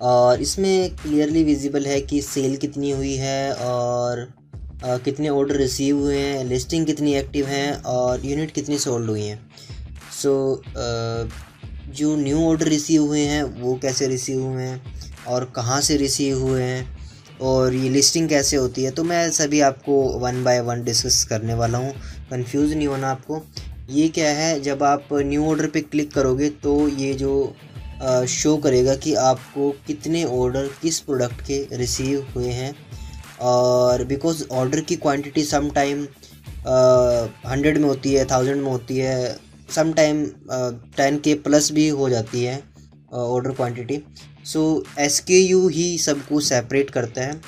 और इसमें क्लियरली विजिबल है कि सेल कितनी हुई है और कितने ऑर्डर रिसीव हुए हैं, लिस्टिंग कितनी एक्टिव हैं और यूनिट कितनी सोल्ड हुई हैं। सो जो न्यू ऑर्डर रिसीव हुए हैं वो कैसे रिसीव हुए हैं और कहाँ से रिसीव हुए हैं और ये लिस्टिंग कैसे होती है। तो मैं सभी आपको 1 बाय 1 डिस्कस करने वाला हूँ, कंफ्यूज नहीं होना आपको। ये क्या है, जब आप न्यू ऑर्डर पे क्लिक करोगे तो ये जो शो करेगा कि आपको कितने ऑर्डर किस प्रोडक्ट के रिसीव हुए हैं। और बिकॉज़ ऑर्डर की क्वांटिटी सम टाइम 100 में होती है, 1000 में होती है, सम टाइम 10K प्लस भी हो जाती है ऑर्डर क्वांटिटी। सो SKU ही सबको सेपरेट करता है।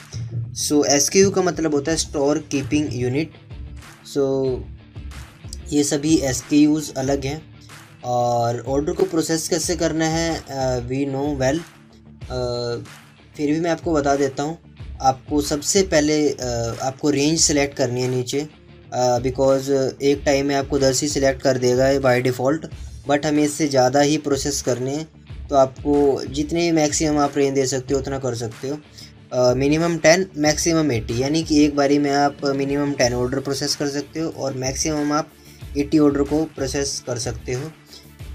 सो SKU का मतलब होता है स्टोर कीपिंग यूनिट। सो ये सभी SKUs अलग हैं। और ऑर्डर को प्रोसेस कैसे करना है वी नो वेल, फिर भी मैं आपको बता देता हूँ। आपको सबसे पहले आपको रेंज सेलेक्ट करनी है नीचे, बिकॉज़ एक टाइम में आपको 10 ही सिलेक्ट कर देगा बाय डिफ़ॉल्ट। बट हमें इससे ज़्यादा ही प्रोसेस करने हैं तो आपको जितने मैक्सिमम आप रेंज दे सकते हो उतना कर सकते हो। मिनिमम 10 मैक्सिमम 80, यानी कि एक बारी में आप मिनिमम 10 ऑर्डर प्रोसेस कर सकते हो और मैक्सिमम आप 80 ऑर्डर को प्रोसेस कर सकते हो।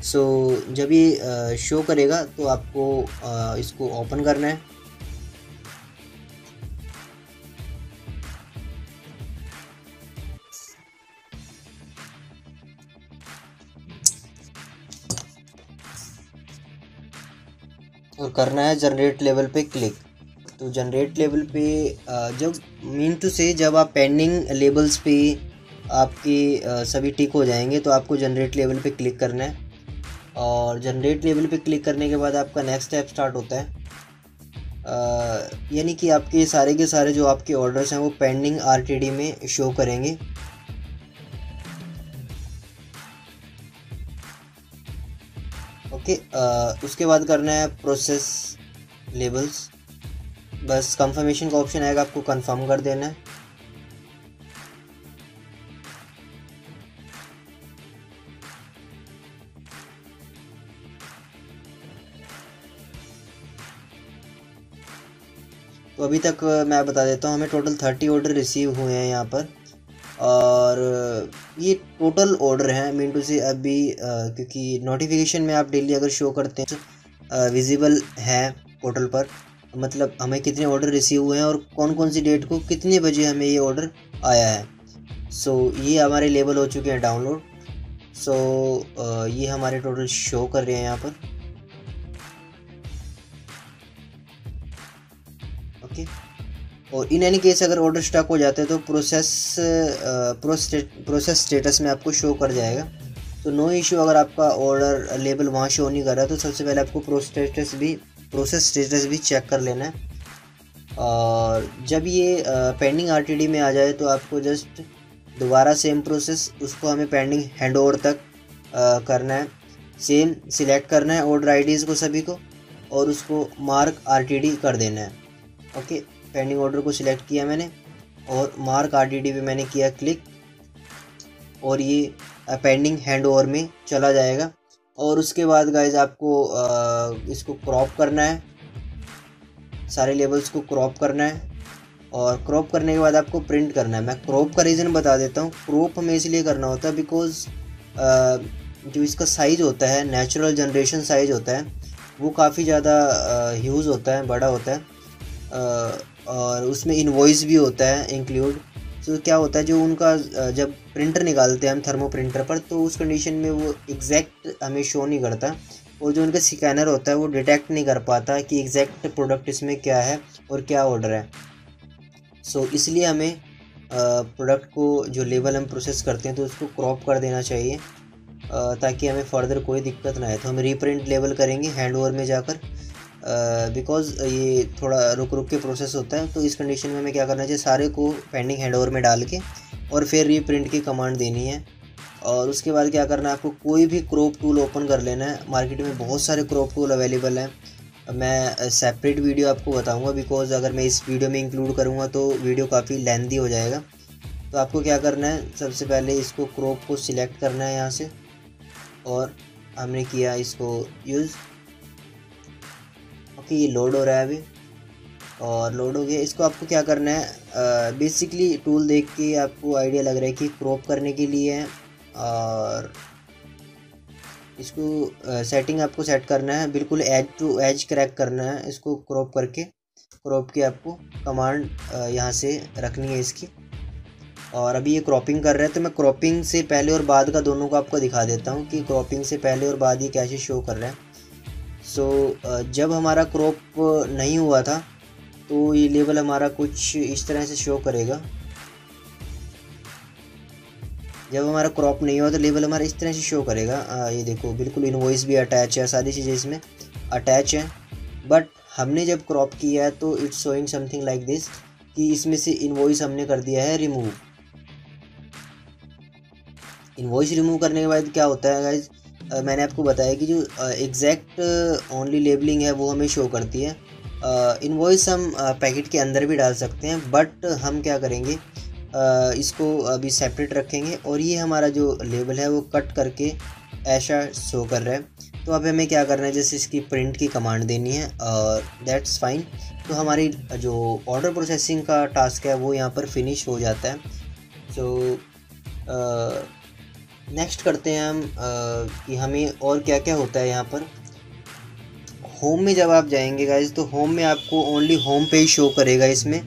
सो जब ये शो करेगा तो आपको इसको ओपन करना है। और करना है जनरेट लेवल पे क्लिक। तो जनरेट लेवल पे जब मीन टू से जब आप पेंडिंग लेबल्स पे आपके सभी टिक हो जाएंगे तो आपको जनरेट लेवल पे क्लिक करना है। और जनरेट लेवल पे क्लिक करने के बाद आपका नेक्स्ट स्टेप स्टार्ट होता है, यानी कि आपके सारे के सारे जो आपके ऑर्डर्स हैं वो पेंडिंग आरटीडी में शो करेंगे। ओके, उसके बाद करना है प्रोसेस लेबल्स। बस कंफर्मेशन का ऑप्शन आएगा, आपको कंफर्म कर देना है। तो अभी तक मैं बता देता हूँ, हमें टोटल 30 ऑर्डर रिसीव हुए हैं यहाँ पर। और ये टोटल ऑर्डर हैं मीन टू से अभी, क्योंकि नोटिफिकेशन में आप डेली अगर शो करते हैं तो विजिबल है पोर्टल पर, मतलब हमें कितने ऑर्डर रिसीव हुए हैं और कौन कौन सी डेट को कितने बजे हमें ये ऑर्डर आया है। सो ये हमारे लेबल हो चुके हैं डाउनलोड। सो ये हमारे टोटल शो कर रहे हैं यहाँ पर। ओके, और इन एनी केस अगर ऑर्डर स्टक हो जाते हैं तो प्रोसेस स्टेटस में आपको शो कर जाएगा। तो नो इशू, अगर आपका ऑर्डर लेबल वहाँ शो नहीं कर रहा तो सबसे पहले आपको प्रोसेस स्टेटस भी चेक कर लेना है। और जब ये पेंडिंग आरटीडी में आ जाए तो आपको जस्ट दोबारा सेम प्रोसेस, उसको हमें पेंडिंग हैंडओवर तक करना है। सेम सिलेक्ट करना है ऑर्डर आईडीज़ को सभी को और उसको मार्क आरटीडी कर देना है। ओके, पेंडिंग ऑर्डर को सिलेक्ट किया मैंने और मार्क आरटीडी पे मैंने किया क्लिक और ये पेंडिंग हैंडओवर में चला जाएगा। और उसके बाद गाइज आपको इसको क्रॉप करना है, सारे लेबल्स को क्रॉप करना है और क्रॉप करने के बाद आपको प्रिंट करना है। मैं क्रॉप का रीज़न बता देता हूँ। क्रॉप हमें इसलिए करना होता है बिकॉज जो इसका साइज़ होता है, नेचुरल जनरेशन साइज़ होता है, वो काफ़ी ज़्यादा ह्यूज होता है, बड़ा होता है और उसमें इनवॉइस भी होता है इंक्लूड। तो क्या होता है, जो उनका जब प्रिंटर निकालते हैं हम थर्मो प्रिंटर पर, तो उस कंडीशन में वो एग्जैक्ट हमें शो नहीं करता और जो उनका स्कैनर होता है वो डिटेक्ट नहीं कर पाता कि एग्जैक्ट प्रोडक्ट इसमें क्या है और क्या ऑर्डर है। सो इसलिए हमें प्रोडक्ट को जो लेबल हम प्रोसेस करते हैं तो उसको क्रॉप कर देना चाहिए ताकि हमें फर्दर कोई दिक्कत ना आए। तो हम रीप्रिंट लेबल करेंगे हैंडओवर में जाकर, बिकॉज़ ये थोड़ा रुक के प्रोसेस होता है। तो इस कंडीशन में हमें क्या करना चाहिए, सारे को पेंडिंग हैंडओवर में डाल के और फिर रीप्रिंट की कमांड देनी है। और उसके बाद क्या करना है, आपको कोई भी क्रॉप टूल ओपन कर लेना है। मार्केट में बहुत सारे क्रॉप टूल अवेलेबल हैं, मैं सेपरेट वीडियो आपको बताऊंगा बिकॉज़ अगर मैं इस वीडियो में इंक्लूड करूंगा तो वीडियो काफ़ी लेंथी हो जाएगा। तो आपको क्या करना है, सबसे पहले इसको क्रॉप को सिलेक्ट करना है यहाँ से और हमने किया इसको यूज़। ओके, ये लोड हो रहा है अभी और लोड हो गया। इसको आपको क्या करना है, बेसिकली टूल देख के आपको आइडिया लग रहा है कि क्रॉप करने के लिए है और इसको सेटिंग आपको सेट करना है, बिल्कुल एज टू एज क्रैक करना है। इसको क्रॉप करके क्रॉप की आपको कमांड यहाँ से रखनी है इसकी। और अभी ये क्रॉपिंग कर रहा है तो मैं क्रॉपिंग से पहले और बाद का दोनों को आपको दिखा देता हूँ कि क्रॉपिंग से पहले और बाद ये कैसे शो कर रहा है। सो जब हमारा क्रॉप नहीं हुआ था तो ये लेबल हमारा कुछ इस तरह से शो करेगा। जब हमारा क्रॉप नहीं हुआ तो लेबल हमारा इस तरह से शो करेगा। ये देखो, बिल्कुल इनवॉइस भी अटैच है, सारी चीज़ें इसमें अटैच हैं। बट हमने जब क्रॉप किया है तो it's showing something like this कि इसमें से इनवॉइस हमने कर दिया है रिमूव। इनवॉइस रिमूव करने के बाद क्या होता है गाइज, मैंने आपको बताया कि जो एग्जैक्ट ओनली लेबलिंग है वो हमें शो करती है। इनवॉइस हम पैकेट के अंदर भी डाल सकते हैं, बट हम क्या करेंगे, इसको अभी सेपरेट रखेंगे और ये हमारा जो लेबल है वो कट करके ऐसा शो कर रहा है। तो अब हमें क्या करना है, जैसे इसकी प्रिंट की कमांड देनी है और दैट्स फाइन। तो हमारी जो ऑर्डर प्रोसेसिंग का टास्क है वो यहाँ पर फिनिश हो जाता है। सो नेक्स्ट करते हैं हम कि हमें और क्या क्या होता है यहाँ पर। होम में जब आप जाएंगे गाइज, तो होम में आपको ओनली होम पेज शो करेगा इसमें,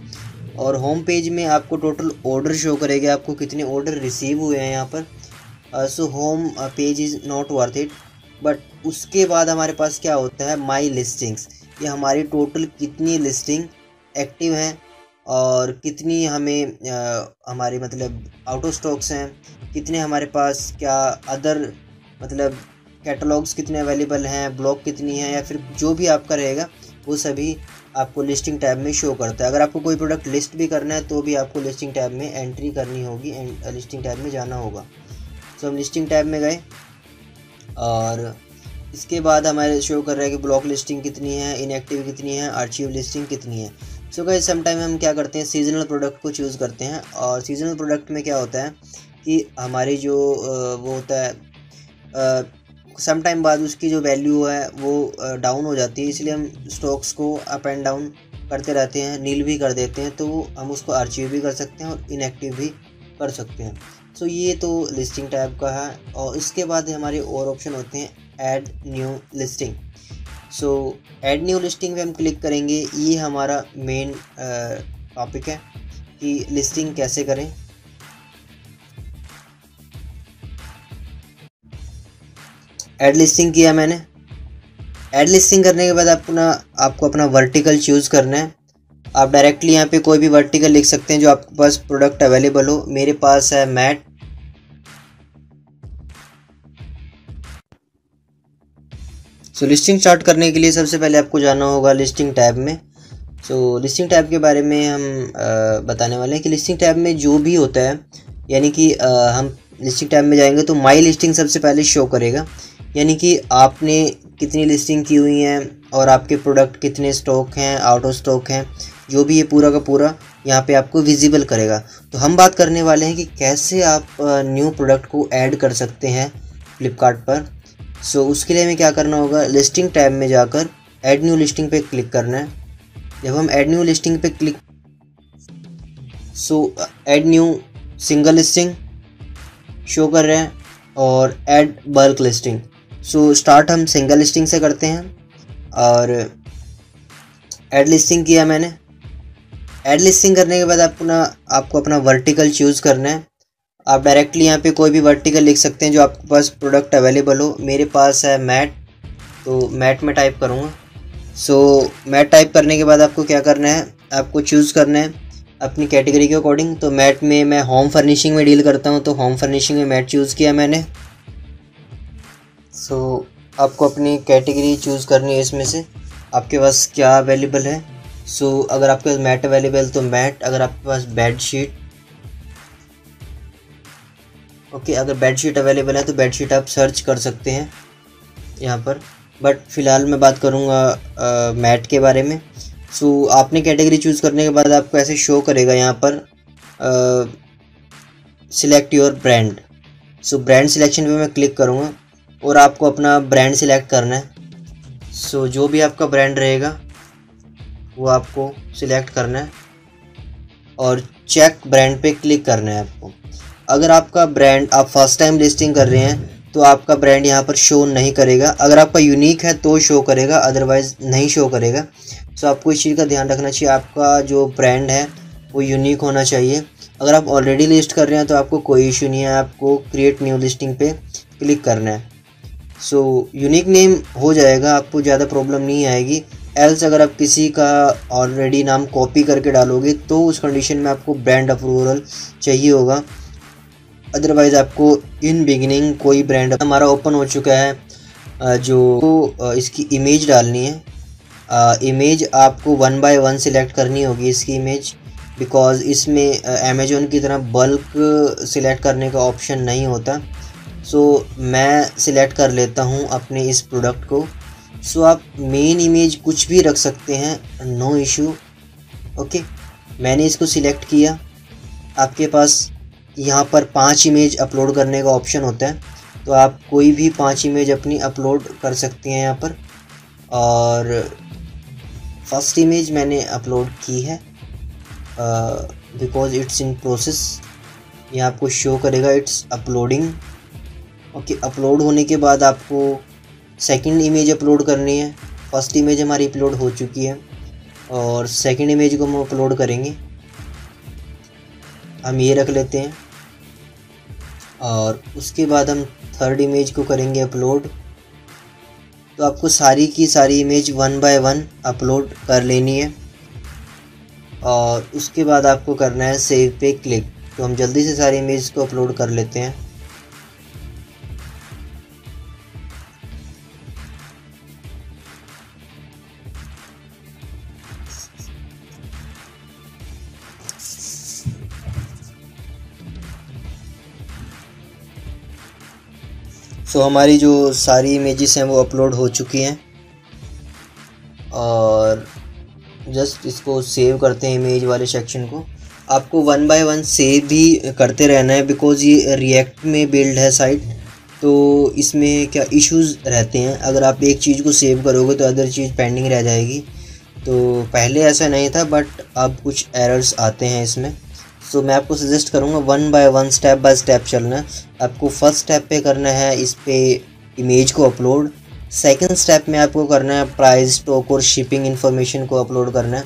और होम पेज में आपको टोटल ऑर्डर शो करेगा, आपको कितने ऑर्डर रिसीव हुए हैं यहाँ पर। So home page is not worth it. But उसके बाद हमारे पास क्या होता है, माई लिस्टिंग्स। ये हमारी टोटल कितनी लिस्टिंग एक्टिव हैं और कितनी हमें हमारे मतलब आउट ऑफ स्टॉक्स हैं, कितने हमारे पास क्या अदर मतलब कैटलॉग्स कितने अवेलेबल हैं, ब्लॉक कितनी है, या फिर जो भी आपका रहेगा वो सभी आपको लिस्टिंग टैब में शो करता है। अगर आपको कोई प्रोडक्ट लिस्ट भी करना है तो भी आपको लिस्टिंग टैब में एंट्री करनी होगी, लिस्टिंग टैब में जाना होगा। तो हम लिस्टिंग टैब में गए और इसके बाद हमारे शो कर रहा है कि ब्लॉक लिस्टिंग कितनी है, इनएक्टिव कितनी है, आर्चिव लिस्टिंग कितनी है। सो गाइस समटाइम हम क्या करते हैं, सीजनल प्रोडक्ट को चूज़ करते हैं। और सीजनल प्रोडक्ट में क्या होता है कि हमारी जो वो होता है सम टाइम बाद उसकी जो वैल्यू है वो डाउन हो जाती है, इसलिए हम स्टॉक्स को अप एंड डाउन करते रहते हैं, नील भी कर देते हैं, तो हम उसको आर्चिव भी कर सकते हैं और इनएक्टिव भी कर सकते हैं। सो ये तो लिस्टिंग टैब का है। और इसके बाद हमारे और ऑप्शन होते हैं ऐड न्यू लिस्टिंग। सो ऐड न्यू लिस्टिंग पे हम क्लिक करेंगे। ये हमारा मेन टॉपिक है कि लिस्टिंग कैसे करें। ऐड लिस्टिंग किया मैंने। ऐड लिस्टिंग करने के बाद आपको अपना वर्टिकल चूज़ करना है। आप डायरेक्टली यहाँ पे कोई भी वर्टिकल लिख सकते हैं जो आपके पास प्रोडक्ट अवेलेबल हो। मेरे पास है मैट। सो लिस्टिंग स्टार्ट करने के लिए सबसे पहले आपको जाना होगा लिस्टिंग टैब में। सो लिस्टिंग टैब के बारे में हम बताने वाले हैं कि लिस्टिंग टैब में जो भी होता है, यानी कि हम लिस्टिंग टैब में जाएंगे तो माई लिस्टिंग सबसे पहले शो करेगा, यानी कि आपने कितनी लिस्टिंग की हुई हैं और आपके प्रोडक्ट कितने स्टॉक हैं, आउट ऑफ स्टॉक हैं, जो भी ये पूरा का पूरा यहाँ पे आपको विजिबल करेगा। तो हम बात करने वाले हैं कि कैसे आप न्यू प्रोडक्ट को ऐड कर सकते हैं फ्लिपकार्ट पर। सो उसके लिए हमें क्या करना होगा, लिस्टिंग टैब में जाकर ऐड न्यू लिस्टिंग पे क्लिक करना है। जब हम ऐड न्यू लिस्टिंग पे click add new single listing show कर रहे हैं और add bulk listing. So start हम सिंगल लिस्टिंग से करते हैं और ऐड लिस्टिंग किया मैंने। ऐड लिस्टिंग करने के बाद आपको अपना वर्टिकल चूज़ करना है। आप डायरेक्टली यहाँ पे कोई भी वर्टिकल लिख सकते हैं जो आपके पास प्रोडक्ट अवेलेबल हो। मेरे पास है मैट, तो मैट में टाइप करूँगा। सो मैट टाइप करने के बाद आपको क्या करना है, आपको चूज़ करना है अपनी कैटेगरी के अकॉर्डिंग। तो मैट में मैं होम फर्निशिंग में डील करता हूँ, तो होम फर्निशिंग में मैट चूज़ किया मैंने। सो आपको अपनी कैटेगरी चूज़ करनी है इसमें से आपके पास क्या अवेलेबल है। सो अगर आपके पास मैट अवेलेबल तो मैट, अगर आपके पास बेड शीट, ओके, अगर बेड शीट अवेलेबल है तो बेड शीट आप सर्च कर सकते हैं यहाँ पर। बट फ़िलहाल मैं बात करूँगा मैट के बारे में। सो आपने कैटेगरी चूज़ करने के बाद आपको ऐसे शो करेगा यहाँ पर select your brand. So brand selection पे मैं क्लिक करूँगा और आपको अपना ब्रांड सिलेक्ट करना है। सो जो भी आपका ब्रांड रहेगा वो आपको सिलेक्ट करना है और चेक ब्रांड पे क्लिक करना है आपको। अगर आपका ब्रांड आप फर्स्ट टाइम लिस्टिंग कर रहे हैं तो आपका ब्रांड यहाँ पर शो नहीं करेगा। अगर आपका यूनिक है तो शो करेगा, अदरवाइज़ नहीं शो करेगा। सो आपको इस चीज़ का ध्यान रखना चाहिए, आपका जो ब्रांड है वो यूनिक होना चाहिए। अगर आप ऑलरेडी लिस्ट कर रहे हैं तो आपको कोई इशू नहीं है, आपको क्रिएट न्यू लिस्टिंग पे क्लिक करना है। सो यूनिक नेम हो जाएगा, आपको ज़्यादा प्रॉब्लम नहीं आएगी। एल्स अगर आप किसी का ऑलरेडी नाम कॉपी करके डालोगे तो उस कंडीशन में आपको ब्रांड अप्रूवल चाहिए होगा, अदरवाइज़ आपको इन बिगिनिंग कोई ब्रांड। हमारा ओपन हो चुका है जो इसकी इमेज डालनी है। इमेज आपको 1 by 1 सिलेक्ट करनी होगी इसकी इमेज, बिकॉज़ इसमें अमेज़ॉन की तरह बल्क सिलेक्ट करने का ऑप्शन नहीं होता। सो मैं सिलेक्ट कर लेता हूँ अपने इस प्रोडक्ट को। सो आप मेन इमेज कुछ भी रख सकते हैं, नो इशू। ओके, मैंने इसको सिलेक्ट किया। आपके पास यहाँ पर 5 इमेज अपलोड करने का ऑप्शन होता है, तो आप कोई भी 5 इमेज अपनी अपलोड कर सकते हैं यहाँ पर। और फर्स्ट इमेज मैंने अपलोड की है बिकॉज इट्स इन प्रोसेस। ये आपको शो करेगा इट्स अपलोडिंग। ओके, अपलोड होने के बाद आपको सेकंड इमेज अपलोड करनी है। फर्स्ट इमेज हमारी अपलोड हो चुकी है और सेकंड इमेज को हम अपलोड करेंगे। हम ये रख लेते हैं और उसके बाद हम थर्ड इमेज को करेंगे अपलोड। तो आपको सारी की सारी इमेज 1 बाय 1 अपलोड कर लेनी है और उसके बाद आपको करना है सेव पे क्लिक। तो हम जल्दी से सारी इमेज को अपलोड कर लेते हैं। तो हमारी जो सारी इमेजेस हैं वो अपलोड हो चुकी हैं और जस्ट इसको सेव करते हैं इमेज वाले सेक्शन को। आपको 1 बाय 1 सेव भी करते रहना है बिकॉज़ ये रिएक्ट में बिल्ड है साइट, तो इसमें क्या इश्यूज़ रहते हैं। अगर आप एक चीज़ को सेव करोगे तो अदर चीज़ पेंडिंग रह जाएगी। तो पहले ऐसा नहीं था बट अब कुछ एरर्स आते हैं इसमें। तो मैं आपको सजेस्ट करूँगा 1 बाय 1 स्टेप बाय स्टेप चलना। आपको फर्स्ट स्टेप पे करना है इस पे इमेज को अपलोड। सेकंड स्टेप में आपको करना है प्राइस, स्टॉक और शिपिंग इन्फॉर्मेशन को अपलोड करना है।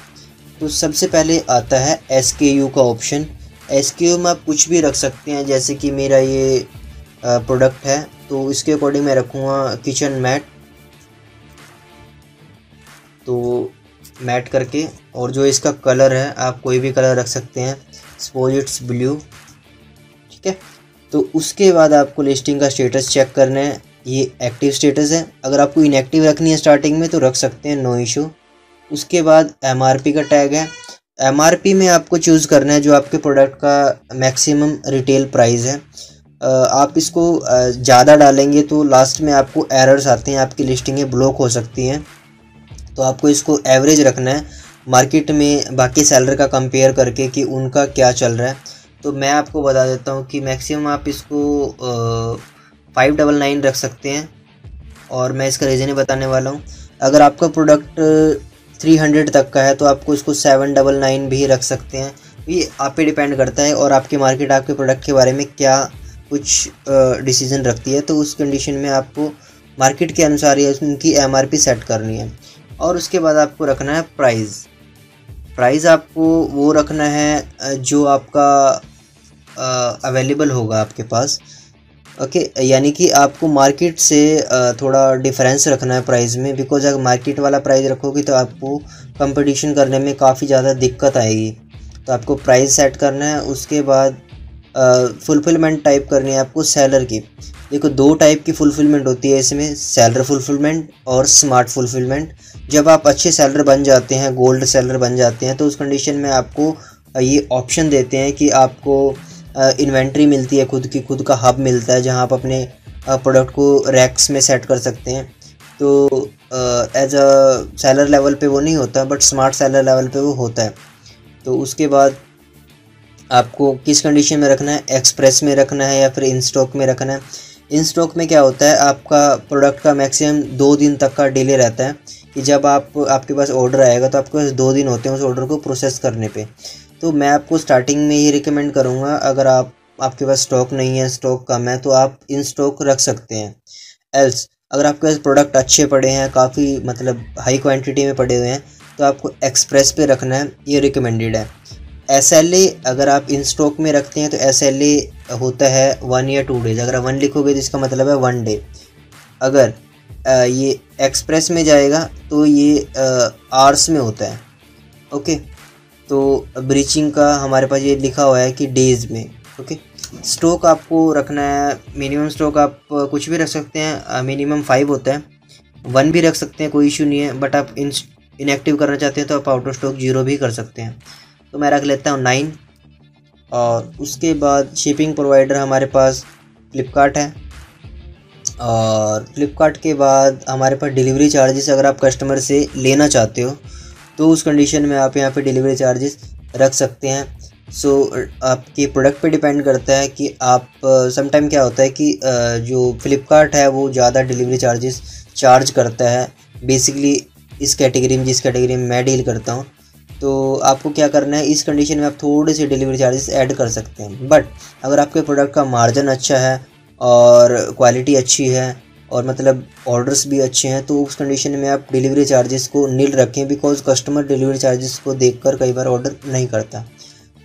तो सबसे पहले आता है SKU का ऑप्शन। SKU में आप कुछ भी रख सकते हैं, जैसे कि मेरा ये प्रोडक्ट है तो इसके अकॉर्डिंग मैं रखूँगा किचन मैट। तो मैट करके, और जो इसका कलर है आप कोई भी कलर रख सकते हैं, सपोज इट्स ब्लू। ठीक है, तो उसके बाद आपको लिस्टिंग का स्टेटस चेक करना है। ये एक्टिव स्टेटस है। अगर आपको इनएक्टिव रखनी है स्टार्टिंग में तो रख सकते हैं, नो इशू। उसके बाद MRP का टैग है। MRP में आपको चूज़ करना है जो आपके प्रोडक्ट का मैक्सिमम रिटेल प्राइस है। आप इसको ज़्यादा डालेंगे तो लास्ट में आपको एरर्स आते हैं, आपकी लिस्टिंगें ब्लॉक हो सकती हैं। तो आपको इसको एवरेज रखना है मार्केट में बाकी सेलर का कंपेयर करके कि उनका क्या चल रहा है। तो मैं आपको बता देता हूँ कि मैक्सिमम आप इसको 599 रख सकते हैं और मैं इसका रीज़न ही बताने वाला हूँ। अगर आपका प्रोडक्ट 300 तक का है तो आपको इसको 799 भी रख सकते हैं। ये आप पे डिपेंड करता है और आपकी मार्केट आपके प्रोडक्ट के बारे में क्या कुछ डिसीजन रखती है। तो उस कंडीशन में आपको मार्केट के अनुसार ही उनकी MRP सेट करनी है। और उसके बाद आपको रखना है प्राइस आपको वो रखना है जो आपका अवेलेबल होगा आपके पास। ओके, यानी कि आपको मार्केट से थोड़ा डिफरेंस रखना है प्राइस में, बिकॉज अगर मार्केट वाला प्राइस रखोगे तो आपको कंपटीशन करने में काफ़ी ज़्यादा दिक्कत आएगी। तो आपको प्राइस सेट करना है। उसके बाद फुलफिलमेंट टाइप करनी है आपको सेलर की। देखो, 2 टाइप की फुलफिलमेंट होती है इसमें, सेलर फुलफिलमेंट और स्मार्ट फुलफिलमेंट। जब आप अच्छे सेलर बन जाते हैं, गोल्ड सेलर बन जाते हैं, तो उस कंडीशन में आपको ये ऑप्शन देते हैं कि आपको इन्वेंट्री मिलती है, खुद का हब मिलता है जहां आप अपने प्रोडक्ट को रैक्स में सेट कर सकते हैं। तो एज अ सेलर लेवल पे वो नहीं होता बट स्मार्ट सेलर लेवल पे वो होता है। तो उसके बाद आपको किस कंडीशन में रखना है, एक्सप्रेस में रखना है या फिर इन स्टॉक में रखना है। इन स्टॉक में क्या होता है, आपका प्रोडक्ट का मैक्सिमम 2 दिन तक का डिले रहता है कि जब आपके पास ऑर्डर आएगा तो आपके पास 2 दिन होते हैं उस ऑर्डर को प्रोसेस करने पे। तो मैं आपको स्टार्टिंग में ये रिकमेंड करूँगा, अगर आपके पास स्टॉक नहीं है, स्टॉक कम है, तो आप इन स्टॉक रख सकते हैं। एल्स अगर आपके पास प्रोडक्ट अच्छे पड़े हैं, काफ़ी मतलब हाई क्वांटिटी में पड़े हुए हैं, तो आपको एक्सप्रेस पे रखना है, ये रिकमेंडेड है। SLA अगर आप इन स्टॉक में रखते हैं तो SLA होता है 1 या 2 डेज। अगर 1 लिखोगे तो इसका मतलब है 1 डे। अगर ये एक्सप्रेस में जाएगा तो ये आवर्स में होता है। ओके, तो ब्रीचिंग का हमारे पास ये लिखा हुआ है कि डेज में। ओके, स्टॉक आपको रखना है, मिनिमम स्टॉक आप कुछ भी रख सकते हैं, मिनिमम 5 होता है, 1 भी रख सकते हैं, कोई इशू नहीं है। बट आप इनएक्टिव करना चाहते हैं तो आप आउट ऑफ स्टॉक 0 भी कर सकते हैं। तो मैं रख लेता हूँ 9। और उसके बाद शिपिंग प्रोवाइडर हमारे पास फ्लिपकार्ट है। और फ्लिपकार्ट के बाद हमारे पास डिलीवरी चार्जेस अगर आप कस्टमर से लेना चाहते हो तो उस कंडीशन में आप यहाँ पे डिलीवरी चार्जेस रख सकते हैं। सो आपके प्रोडक्ट पे डिपेंड करता है कि आप समटाइम क्या होता है कि जो फ्लिपकार्ट है वो ज़्यादा डिलीवरी चार्जेस चार्ज करता है। बेसिकली इस कैटेगरी में, जिस कैटेगरी में मैं डील करता हूँ, तो आपको क्या करना है, इस कंडीशन में आप थोड़े से डिलीवरी चार्जेस ऐड कर सकते हैं। बट अगर आपके प्रोडक्ट का मार्जिन अच्छा है और क्वालिटी अच्छी है और मतलब ऑर्डर्स भी अच्छे हैं, तो उस कंडीशन में आप डिलीवरी चार्जेस को नील रखें, बिकॉज कस्टमर डिलीवरी चार्जेस को देखकर कई बार ऑर्डर नहीं करता।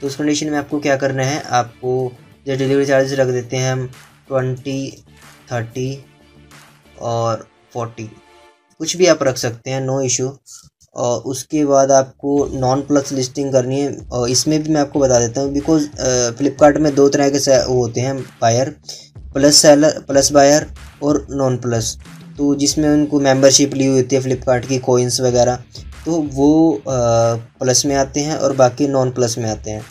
तो उस कंडीशन में आपको क्या करना है, आपको जो डिलीवरी चार्जेस रख देते हैं हम 20, 30 और 40, कुछ भी आप रख सकते हैं, नो इशू। और उसके बाद आपको नॉन प्लस लिस्टिंग करनी है। और इसमें भी मैं आपको बता देता हूँ, बिकॉज फ्लिपकार्ट में दो तरह के वो होते हैं buyer, plus seller, plus buyer और नॉन प्लस। तो जिसमें उनको मेंबरशिप ली हुई होती है फ्लिपकार्ट की, कोइंस वगैरह, तो वो प्लस में आते हैं और बाकी नॉन प्लस में आते हैं।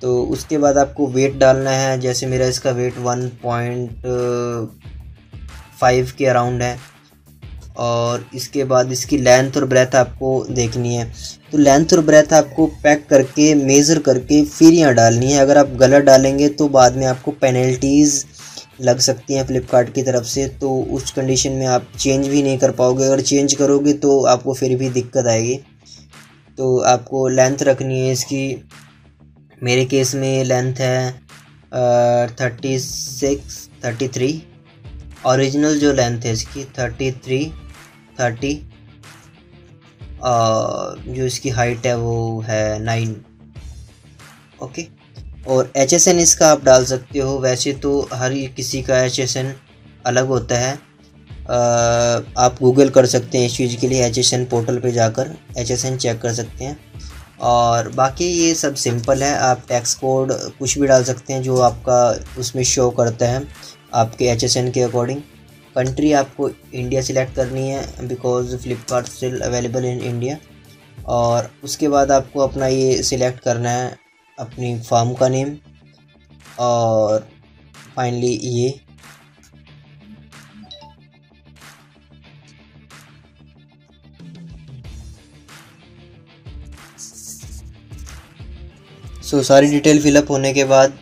तो उसके बाद आपको वेट डालना है, जैसे मेरा इसका वेट 1.5 के अराउंड है। और इसके बाद इसकी लेंथ और ब्रेथ आपको देखनी है। तो लेंथ और ब्रेथ आपको पैक करके, मेज़र करके फिर यहाँ डालनी है। अगर आप गलत डालेंगे तो बाद में आपको पेनल्टीज़ लग सकती हैं फ्लिपकार्ट की तरफ से, तो उस कंडीशन में आप चेंज भी नहीं कर पाओगे। अगर चेंज करोगे तो आपको फिर भी दिक्कत आएगी। तो आपको लेंथ रखनी है इसकी, मेरे केस में लेंथ है 36, 33। ओरिजिनल जो लेंथ है इसकी 33, 30। जो इसकी हाइट है वो है 9। ओके। और HSN इसका आप डाल सकते हो। वैसे तो हर किसी का HSN अलग होता है। आप गूगल कर सकते हैं इस चीज़ के लिए, HSN पोर्टल पे जाकर HSN चेक कर सकते हैं। और बाकी ये सब सिंपल है। आप टैक्स कोड कुछ भी डाल सकते हैं जो आपका उसमें शो करता है आपके HSN के अकॉर्डिंग। कंट्री आपको इंडिया सिलेक्ट करनी है, because Flipkart still available in India. और उसके बाद आपको अपना ये सिलेक्ट करना है, अपनी फार्म का नेम। और फाइनली ये सारी डिटेल फिलअप होने के बाद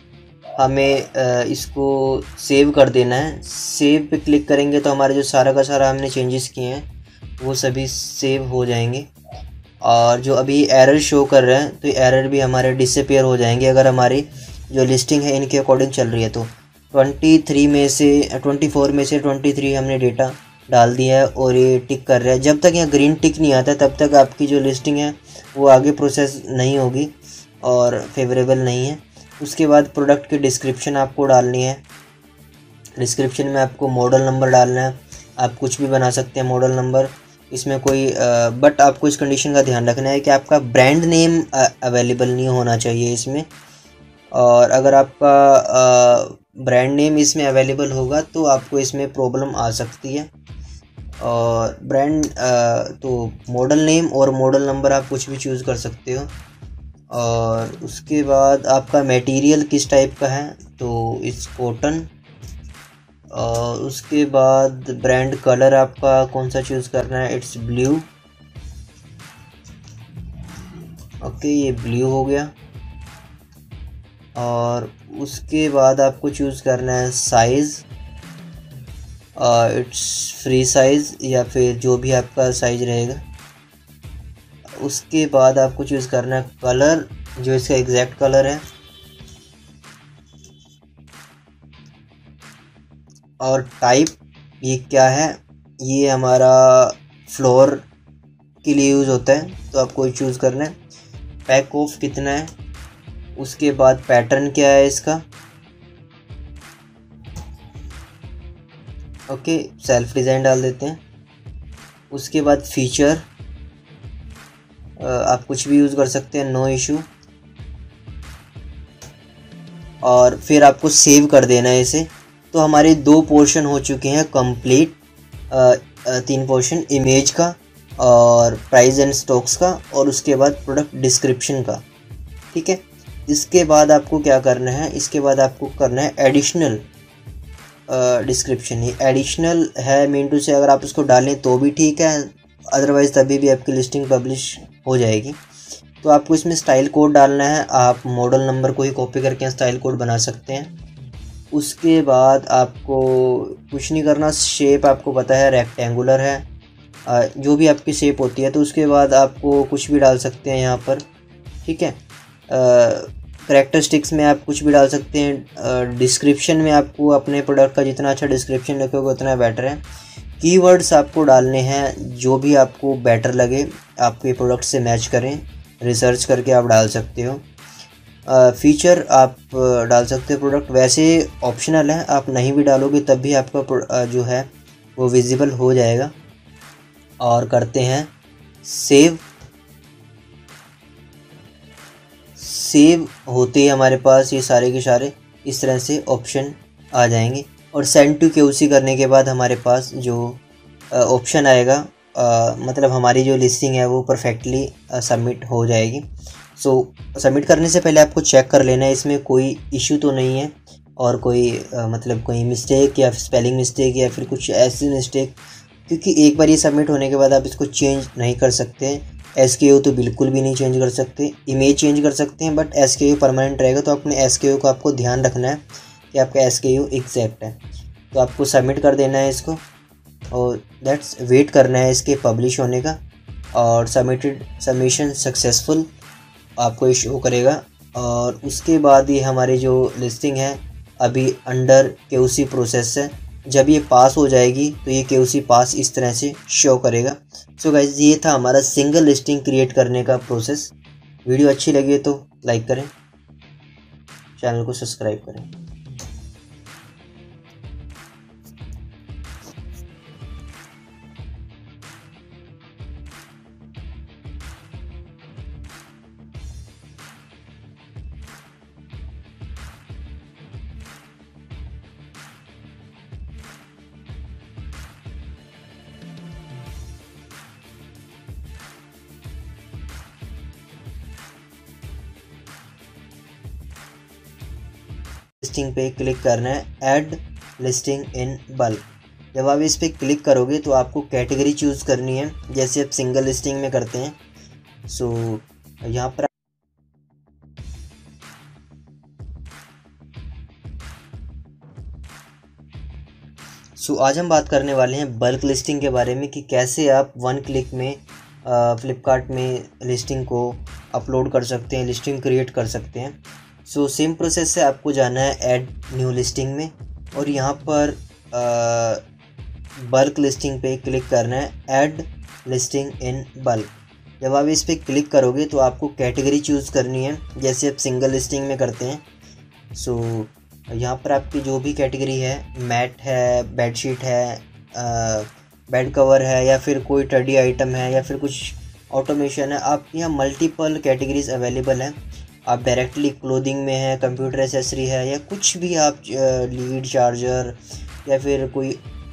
हमें इसको सेव कर देना है। सेव पे क्लिक करेंगे तो हमारे जो सारा का सारा हमने चेंजेस किए हैं वो सभी सेव हो जाएंगे। और जो अभी एरर शो कर रहे हैं तो एरर भी हमारे डिसअपीयर हो जाएंगे अगर हमारी जो लिस्टिंग है इनके अकॉर्डिंग चल रही है। तो 24 में से 23 हमने डेटा डाल दिया है और ये टिक कर रहा है। जब तक यहाँ ग्रीन टिक नहीं आता तब तक आपकी जो लिस्टिंग है वो आगे प्रोसेस नहीं होगी और फेवरेबल नहीं है। उसके बाद प्रोडक्ट की डिस्क्रिप्शन आपको डालनी है। डिस्क्रिप्शन में आपको मॉडल नंबर डालना है। आप कुछ भी बना सकते हैं मॉडल नंबर, इसमें कोई बट आपको इस कंडीशन का ध्यान रखना है कि आपका ब्रांड नेम अवेलेबल नहीं होना चाहिए इसमें। और अगर आपका ब्रांड नेम इसमें अवेलेबल होगा तो आपको इसमें प्रॉब्लम आ सकती है। और ब्रांड तो मॉडल नेम और मॉडल नंबर आप कुछ भी चूज़ कर सकते हो। और उसके बाद आपका मटेरियल किस टाइप का है, तो इस कॉटन। और उसके बाद ब्रांड कलर आपका कौन सा चूज़ करना है, इट्स ब्लू। ओके, ये ब्लू हो गया। और उसके बाद आपको चूज़ करना है साइज़, इट्स फ्री साइज़ या फिर जो भी आपका साइज़ रहेगा। उसके बाद आपको चूज़ करना है कलर, जो इसका एग्जैक्ट कलर है। और टाइप ये क्या है, ये हमारा फ्लोर के लिए यूज़ होता है तो आपको चूज़ करना है। पैक ऑफ कितना है, उसके बाद पैटर्न क्या है इसका। ओके, सेल्फ डिज़ाइन डाल देते हैं। उसके बाद फीचर आप कुछ भी यूज़ कर सकते हैं, नो इशू। और फिर आपको सेव कर देना है इसे। तो हमारे 2 पोर्शन हो चुके हैं कंप्लीट, 3 पोर्शन, इमेज का और प्राइस एंड स्टॉक्स का और उसके बाद प्रोडक्ट डिस्क्रिप्शन का। ठीक है, इसके बाद आपको क्या करना है, इसके बाद आपको करना है एडिशनल डिस्क्रिप्शन। ये एडिशनल है मीन टू से अगर आप इसको डालें तो भी ठीक है, अदरवाइज़ तभी भी आपकी लिस्टिंग पब्लिश हो जाएगी। तो आपको इसमें स्टाइल कोड डालना है। आप मॉडल नंबर को ही कॉपी करके स्टाइल कोड बना सकते हैं। उसके बाद आपको कुछ नहीं करना, शेप आपको पता है रेक्टेंगुलर है। जो भी आपकी शेप होती है। तो उसके बाद आपको कुछ भी डाल सकते हैं यहाँ पर, ठीक है। कैरेक्टरिस्टिक्स में आप कुछ भी डाल सकते हैं। डिस्क्रिप्शन में आपको अपने प्रोडक्ट का जितना अच्छा डिस्क्रिप्शन रखोगे उतना बेटर है। कीवर्ड्स आपको डालने हैं जो भी आपको बेटर लगे, आपके प्रोडक्ट से मैच करें, रिसर्च करके आप डाल सकते हो। फीचर आप डाल सकते हो प्रोडक्ट, वैसे ऑप्शनल है, आप नहीं भी डालोगे तब भी आपका जो है वो विजिबल हो जाएगा। और करते हैं सेव। सेव होते ही हमारे पास ये सारे के सारे इस तरह से ऑप्शन आ जाएंगे। और सेंड टू क्यूसी करने के बाद हमारे पास जो ऑप्शन आएगा, मतलब हमारी जो लिस्टिंग है वो परफेक्टली सबमिट हो जाएगी। सो सबमिट करने से पहले आपको चेक कर लेना है इसमें कोई इशू तो नहीं है, और कोई मतलब कोई मिस्टेक या स्पेलिंग मिस्टेक या फिर कुछ ऐसी मिस्टेक, क्योंकि एक बार ये सबमिट होने के बाद आप इसको चेंज नहीं कर सकते। SKU तो बिल्कुल भी नहीं चेंज कर सकते। इमेज चेंज कर सकते हैं बट SKU परमानेंट रहेगा। तो अपने SKU को आपको ध्यान रखना है कि आपका SKU एग्जैक्ट है। तो आपको सबमिट कर देना है इसको, और दैट्स वेट करना है इसके पब्लिश होने का। और सबमिशन सक्सेसफुल आपको ये शो करेगा। और उसके बाद ये हमारी जो लिस्टिंग है अभी अंडर KOC प्रोसेस है। जब ये पास हो जाएगी तो ये KOC पास इस तरह से शो करेगा। सो गाइस, ये था हमारा सिंगल लिस्टिंग क्रिएट करने का प्रोसेस। वीडियो अच्छी लगी तो लाइक करें, चैनल को सब्सक्राइब करें। लिस्टिंग पे क्लिक करना है, ऐड लिस्टिंग इन बल्क। जब आप इस पे क्लिक करोगे तो आपको कैटेगरी चूज़ करनी है, जैसे आप सिंगल लिस्टिंग में करते हैं। सो यहाँ पर आज हम बात करने वाले हैं बल्क लिस्टिंग के बारे में, कि कैसे आप 1 क्लिक में फ्लिपकार्ट में लिस्टिंग को अपलोड कर सकते हैं, लिस्टिंग क्रिएट कर सकते हैं। सो सेम प्रोसेस से आपको जाना है ऐड न्यू लिस्टिंग में, और यहाँ पर बल्क लिस्टिंग पे क्लिक करना है, ऐड लिस्टिंग इन बल्क। जब आप इस पर क्लिक करोगे तो आपको कैटेगरी चूज़ करनी है, जैसे आप सिंगल लिस्टिंग में करते हैं। सो यहाँ पर आपकी जो भी कैटेगरी है, मैट है, बेडशीट है, बेड कवर है, या फिर कोई स्टडी आइटम है, या फिर कुछ ऑटोमेशन है, आप यहाँ मल्टीपल कैटेगरीज अवेलेबल हैं। आप डायरेक्टली क्लोथिंग में है, कंप्यूटर एसेसरी है, या कुछ भी आप लीड चार्जर या फिर कोई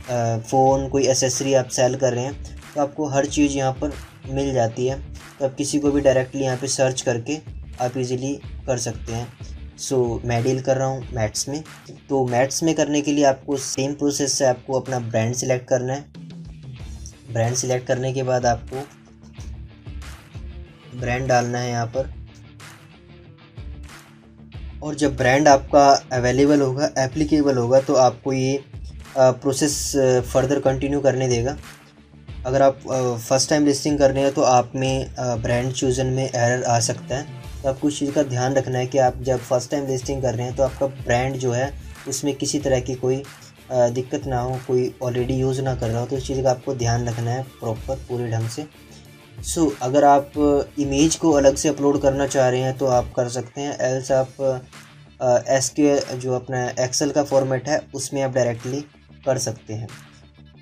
फ़ोन, कोई एसेसरी आप सेल कर रहे हैं, तो आपको हर चीज़ यहाँ पर मिल जाती है। तो आप किसी को भी डायरेक्टली यहाँ पे सर्च करके आप इजीली कर सकते हैं। सो मैं डील कर रहा हूँ मैट्स में। तो मैट्स में करने के लिए आपको सेम प्रोसेस से आपको अपना ब्रांड सिलेक्ट करना है। ब्रांड सिलेक्ट करने के बाद आपको ब्रांड डालना है यहाँ पर, और जब ब्रांड आपका अवेलेबल होगा, एप्लीकेबल होगा, तो आपको ये प्रोसेस फर्दर कंटिन्यू करने देगा। अगर आप फर्स्ट टाइम लिस्टिंग कर रहे हैं तो आप में ब्रांड चूजन में एरर आ सकता है। तो आपको इस चीज़ का ध्यान रखना है कि आप जब फर्स्ट टाइम लिस्टिंग कर रहे हैं तो आपका ब्रांड जो है उसमें किसी तरह की कोई दिक्कत ना हो, कोई ऑलरेडी यूज़ ना कर रहा हो। तो इस चीज़ का आपको ध्यान रखना है प्रॉपर पूरे ढंग से। सो अगर आप इमेज को अलग से अपलोड करना चाह रहे हैं तो आप कर सकते हैं, एल्स आप SQL जो अपना एक्सेल का फॉर्मेट है उसमें आप डायरेक्टली कर सकते हैं।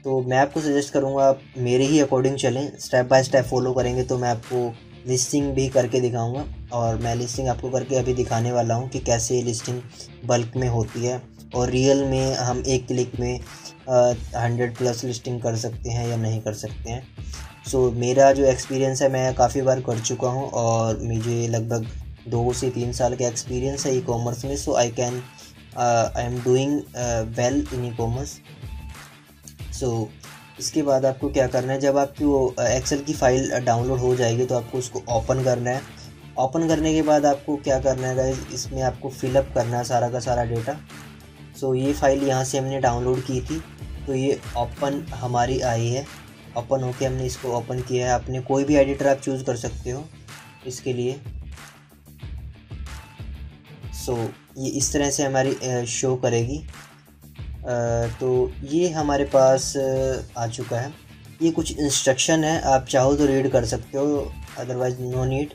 तो मैं आपको सजेस्ट करूँगा आप मेरे ही अकॉर्डिंग चलें, स्टेप बाय स्टेप फॉलो करेंगे तो मैं आपको लिस्टिंग भी करके दिखाऊंगा। और मैं लिस्टिंग आपको करके अभी दिखाने वाला हूँ कि कैसे लिस्टिंग बल्क में होती है, और रियल में हम 1 क्लिक में 100+ लिस्टिंग कर सकते हैं या नहीं कर सकते हैं। सो मेरा जो एक्सपीरियंस है, मैं काफ़ी बार कर चुका हूँ और मुझे लगभग 2 से 3 साल का एक्सपीरियंस है ई-कॉमर्स में। So I am doing well in e-commerce. So इसके बाद आपको क्या करना है, जब आपकी वो एक्सेल की फ़ाइल डाउनलोड हो जाएगी तो आपको उसको ओपन करना है। ओपन करने के बाद आपको क्या करना है गाइस, इसमें आपको फिलअप करना है सारा का सारा डेटा। सो ये फ़ाइल यहाँ से हमने डाउनलोड की थी, तो ये ओपन हमारी आई है। ओपन होके हमने इसको ओपन किया है। आपने कोई भी एडिटर आप चूज़ कर सकते हो इसके लिए। सो ये इस तरह से हमारी शो करेगी। तो ये हमारे पास आ चुका है। ये कुछ इंस्ट्रक्शन है, आप चाहो तो रीड कर सकते हो, अदरवाइज नो नीड।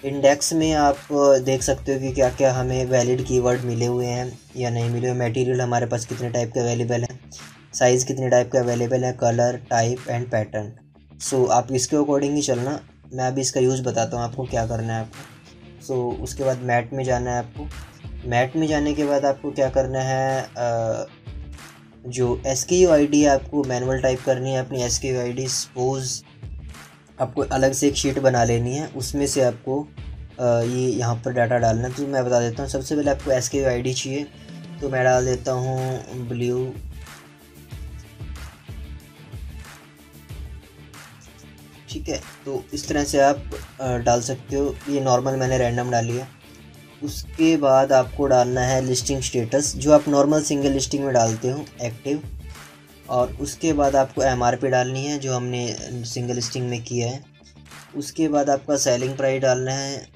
इंडेक्स में आप देख सकते हो कि क्या क्या हमें वैलिड कीवर्ड मिले हुए हैं या नहीं मिले हुए। मटेरियल हमारे पास कितने टाइप के अवेलेबल है, साइज़ कितने टाइप के अवेलेबल है, कलर, टाइप एंड पैटर्न। सो आप इसके अकॉर्डिंग ही चलना। मैं अभी इसका यूज़ बताता हूँ आपको क्या करना है आपको। सो उसके बाद मैट में जाना है आपको। मैट में जाने के बाद आपको क्या करना है, जो SKU ID है आपको मैनुअल टाइप करनी है अपनी SKU ID। सपोज आपको अलग से एक शीट बना लेनी है, उसमें से आपको ये यहाँ पर डाटा डालना है। तो मैं बता देता हूँ। सबसे पहले आपको SKU ID चाहिए, तो मैं डाल देता हूँ ब्लू। ठीक है, तो इस तरह से आप डाल सकते हो। ये नॉर्मल मैंने रैंडम डाली है। उसके बाद आपको डालना है लिस्टिंग स्टेटस, जो आप नॉर्मल सिंगल लिस्टिंग में डालते हो, एक्टिव। और उसके बाद आपको MRP डालनी है, जो हमने सिंगल लिस्टिंग में किया है। उसके बाद आपका सेलिंग प्राइस डालना है।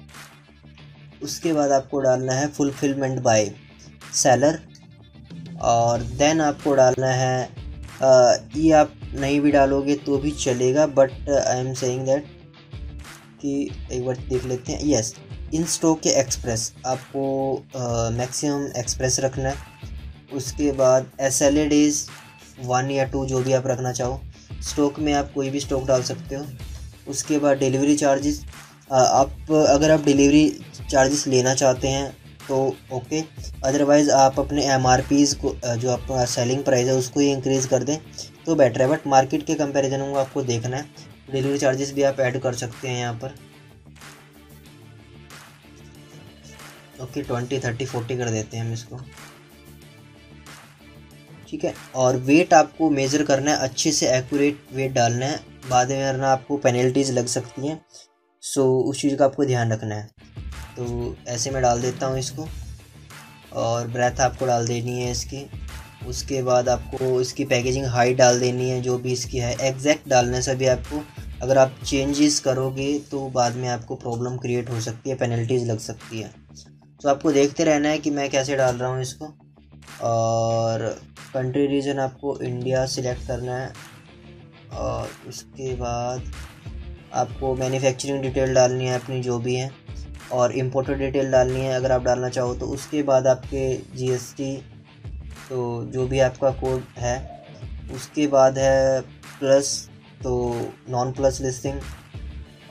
उसके बाद आपको डालना है फुलफिलमेंट बाय सेलर। और देन आपको डालना है, ये आप नहीं भी डालोगे तो भी चलेगा, but I am saying that कि एक बार देख लेते हैं। यस, इन स्टॉक या एक्सप्रेस, आपको मैक्सिमम एक्सप्रेस रखना है। उसके बाद SLA डेज 1 या 2 जो भी आप रखना चाहो। स्टॉक में आप कोई भी स्टॉक डाल सकते हो। उसके बाद डिलीवरी चार्जेस, आप अगर आप डिलीवरी चार्जेस लेना चाहते हैं तो ओके, अदरवाइज़ आप अपने MRPs को, जो आपका सेलिंग प्राइस है, उसको ही इंक्रीज़ कर दें तो बेटर है। बट मार्केट के कंपैरिजन में आपको देखना है। डिलीवरी चार्जेस भी आप ऐड कर सकते हैं यहाँ पर। ओके, 20, 30, 40 कर देते हैं हम इसको। ठीक है, और वेट आपको मेज़र करना है, अच्छे से एक्यूरेट वेट डालना है, बाद में वरना आपको पेनल्टीज़ लग सकती हैं। सो उस चीज़ का आपको ध्यान रखना है। तो ऐसे मैं डाल देता हूँ इसको, और ब्रेथ आपको डाल देनी है इसकी। उसके बाद आपको इसकी पैकेजिंग हाइट डाल देनी है, जो भी इसकी है एग्जैक्ट डालने से भी आपको, अगर आप चेंजेस करोगे तो बाद में आपको प्रॉब्लम क्रिएट हो सकती है, पेनल्टीज़ लग सकती है। तो आपको देखते रहना है कि मैं कैसे डाल रहा हूँ इसको। और कंट्री रीजन आपको इंडिया सिलेक्ट करना है। और उसके बाद आपको मैन्युफैक्चरिंग डिटेल डालनी है अपनी जो भी है, और इम्पोर्टर डिटेल डालनी है अगर आप डालना चाहो तो। उसके बाद आपके GST, तो जो भी आपका कोड है। उसके बाद है प्लस, तो नॉन प्लस लिस्टिंग।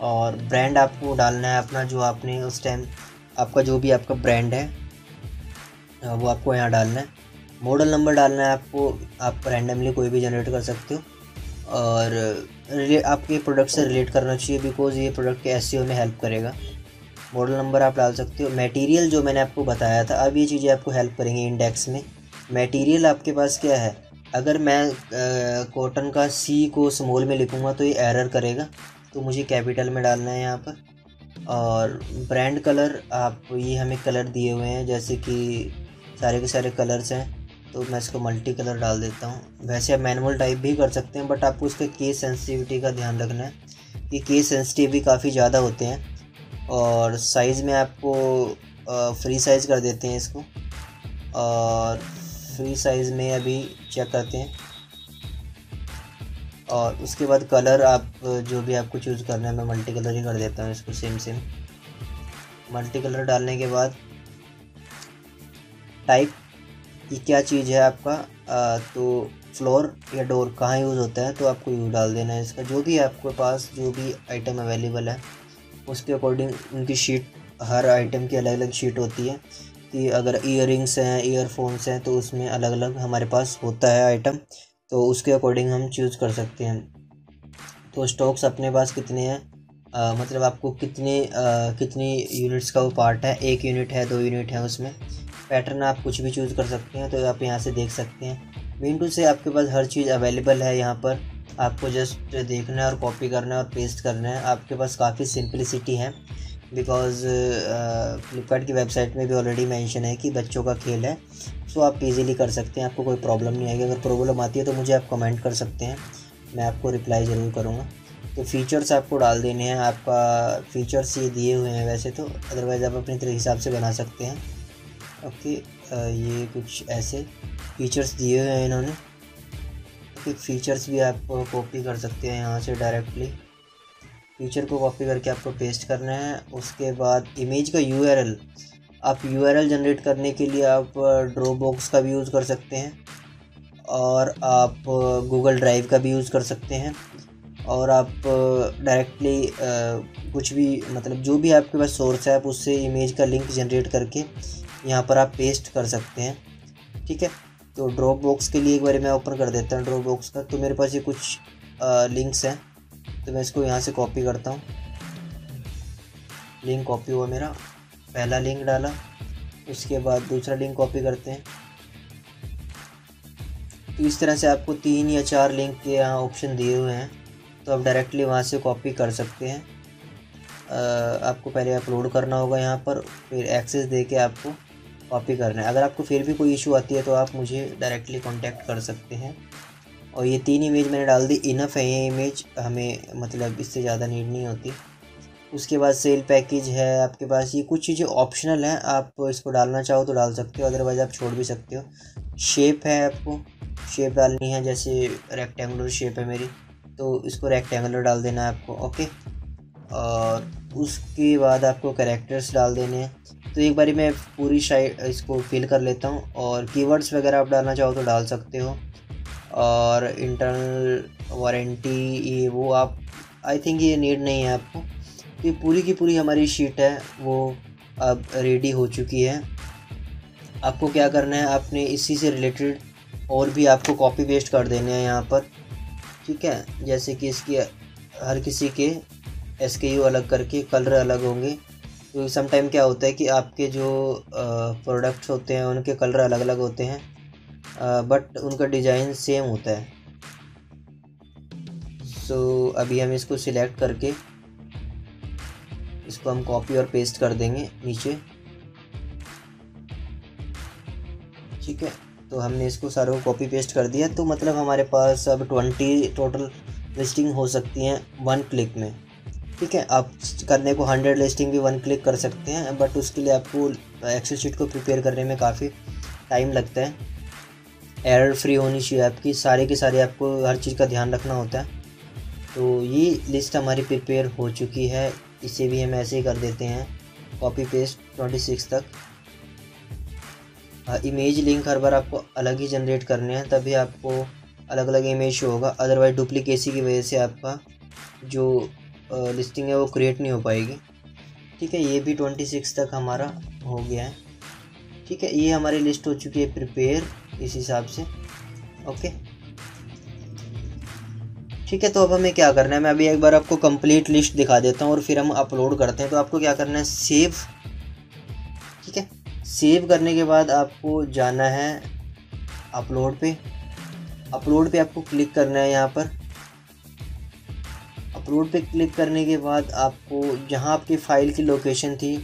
और ब्रांड आपको डालना है अपना, जो आपने उस टाइम आपका जो भी आपका ब्रांड है वो आपको यहाँ डालना है। मॉडल नंबर डालना है आपको, आप रैंडमली कोई भी जनरेट कर सकते हो। और आपके प्रोडक्ट से रिलेट करना चाहिए, बिकॉज ये प्रोडक्ट के SEO में हेल्प करेगा। मॉडल नंबर आप डाल सकते हो। मटेरियल जो मैंने आपको बताया था, अब ये चीज़ें आपको हेल्प करेंगी इंडेक्स में। मटेरियल आपके पास क्या है, अगर मैं कॉटन का C को स्मॉल में लिखूँगा तो ये एरर करेगा, तो मुझे कैपिटल में डालना है यहाँ पर। और ब्रांड कलर, आप ये हमें कलर दिए हुए हैं, जैसे कि सारे के सारे कलर्स हैं, तो मैं इसको मल्टी कलर डाल देता हूँ। वैसे आप मैनुअल टाइप भी कर सकते हैं, बट आपको इसके केस सेंसिटिविटी का ध्यान रखना है कि केस सेंसिटिव भी काफ़ी ज़्यादा होते हैं। और साइज़ में आपको फ्री साइज़ कर देते हैं इसको, और फ्री साइज़ में अभी चेक करते हैं। और उसके बाद कलर आप जो भी आपको चूज़ करना है, मैं मल्टी कलर ही कर देता हूँ इसको। सेम मल्टी कलर डालने के बाद टाइप, ये क्या चीज़ है आपका, तो फ्लोर या डोर कहाँ यूज़ होता है, तो आपको यू डाल देना है इसका। जो भी आपके पास जो भी आइटम अवेलेबल है उसके अकॉर्डिंग उनकी शीट, हर आइटम की अलग अलग शीट होती है कि अगर ईयरिंग्स हैं, ईयरफोन्स हैं, तो उसमें अलग अलग हमारे पास होता है आइटम, तो उसके अकॉर्डिंग हम चूज़ कर सकते हैं। तो स्टॉक्स अपने पास कितने हैं, मतलब आपको कितनी यूनिट्स का वो पार्ट है, 1 यूनिट है, 2 यूनिट है, उसमें पैटर्न आप कुछ भी चूज़ कर सकते हैं। तो आप यहाँ से देख सकते हैं विंडो से आपके पास हर चीज़ अवेलेबल है। यहाँ पर आपको जस्ट देखना है और कॉपी करना है और पेस्ट करना है। आपके पास काफ़ी सिंपलिसिटी है, बिकॉज़ फ्लिपकार्ट की वेबसाइट में भी ऑलरेडी मेंशन है कि बच्चों का खेल है, सो आप इजीली कर सकते हैं, आपको कोई प्रॉब्लम नहीं आएगी। अगर प्रॉब्लम आती है तो मुझे आप कमेंट कर सकते हैं, मैं आपको रिप्लाई ज़रूर करूँगा। तो फीचर्स आपको डाल देने हैं, आपका फीचर्स ये दिए हुए हैं वैसे तो, अदरवाइज़ आप अपने हिसाब से बना सकते हैं। ओके, ये कुछ ऐसे फीचर्स दिए हुए हैं इन्होंने। ओके, फीचर्स भी आप कॉपी कर सकते हैं यहाँ से डायरेक्टली। फीचर को कॉपी करके आपको पेस्ट करना है। उसके बाद इमेज का यूआरएल, आप यूआरएल जनरेट करने के लिए आप ड्रॉपबॉक्स का भी यूज़ कर सकते हैं, और आप गूगल ड्राइव का भी यूज़ कर सकते हैं, और आप डायरेक्टली कुछ भी, मतलब जो भी आपके पास सोर्स है आप उससे इमेज का लिंक जनरेट करके यहाँ पर आप पेस्ट कर सकते हैं। ठीक है, तो ड्रॉपबॉक्स के लिए एक बार मैं ओपन कर देता हूँ ड्रॉपबॉक्स का। तो मेरे पास ये कुछ लिंक्स हैं, तो मैं इसको यहाँ से कॉपी करता हूँ। लिंक कॉपी हुआ मेरा, पहला लिंक डाला, उसके बाद दूसरा लिंक कॉपी करते हैं। तो इस तरह से आपको 3 या 4 लिंक के यहाँ ऑप्शन दिए हुए हैं, तो आप डायरेक्टली वहाँ से कॉपी कर सकते हैं। आपको पहले अपलोड करना होगा यहाँ पर, फिर एक्सेस दे के आपको कॉपी करना है। अगर आपको फिर भी कोई इशू आती है तो आप मुझे डायरेक्टली कांटेक्ट कर सकते हैं। और ये 3 इमेज मैंने डाल दी, इनफ है ये इमेज, हमें मतलब इससे ज़्यादा नीड नहीं होती। उसके बाद सेल पैकेज है आपके पास, ये कुछ चीज़ें ऑप्शनल हैं, आप इसको डालना चाहो तो डाल सकते हो, अदरवाइज़ आप छोड़ भी सकते हो। शेप है, आपको शेप डालनी है, जैसे रेक्टेंगुलर शेप है मेरी, तो इसको रेक्टेंगुलर डाल देना है आपको। ओके, और उसके बाद आपको कैरेक्टर्स डाल देने हैं। तो एक बारी मैं पूरी साइड इसको फिल कर लेता हूँ, और कीवर्ड्स वगैरह आप डालना चाहो तो डाल सकते हो। और इंटरनल वारंटी ये वो आप, आई थिंक ये नीड नहीं है आपको। ये पूरी की पूरी हमारी शीट है वो अब रेडी हो चुकी है। आपको क्या करना है, आपने इसी से रिलेटेड और भी आपको कॉपी पेस्ट कर देने हैं यहाँ पर। ठीक है, जैसे कि इसकी हर किसी के SKU अलग करके कलर अलग होंगे। तो समटाइम क्या होता है कि आपके जो प्रोडक्ट्स होते हैं उनके कलर अलग अलग होते हैं, बट उनका डिज़ाइन सेम होता है। सो अभी हम इसको सिलेक्ट करके इसको हम कॉपी और पेस्ट कर देंगे नीचे। ठीक है, तो हमने इसको सारों को कॉपी पेस्ट कर दिया, तो मतलब हमारे पास अब 20 टोटल लिस्टिंग हो सकती हैं 1 क्लिक में। ठीक है, आप करने को 100 लिस्टिंग भी 1 क्लिक कर सकते हैं, बट उसके लिए आपको एक्सेल शीट को प्रिपेयर करने में काफ़ी टाइम लगता है। एरर फ्री होनी चाहिए आपकी, सारे के सारे आपको हर चीज़ का ध्यान रखना होता है। तो ये लिस्ट हमारी प्रिपेयर हो चुकी है, इसे भी हम ऐसे ही कर देते हैं कॉपी पेस्ट 26 तक। इमेज लिंक हर बार आपको अलग ही जनरेट करने हैं, तभी आपको अलग अलग इमेज शो होगा, अदरवाइज डुप्लीकेसी की वजह से आपका जो लिस्टिंग है वो क्रिएट नहीं हो पाएगी। ठीक है, ये भी 26 तक हमारा हो गया है। ठीक है, ये हमारी लिस्ट हो चुकी है प्रिपेयर इस हिसाब से। ओके, ठीक है, तो अब हमें क्या करना है, मैं अभी एक बार आपको कंप्लीट लिस्ट दिखा देता हूँ और फिर हम अपलोड करते हैं। तो आपको क्या करना है, सेव। ठीक है, सेव करने के बाद आपको जाना है अपलोड पे। अपलोड पे आपको क्लिक करना है यहाँ पर। अपलोड पे क्लिक करने के बाद आपको जहाँ आपकी फ़ाइल की लोकेशन थी,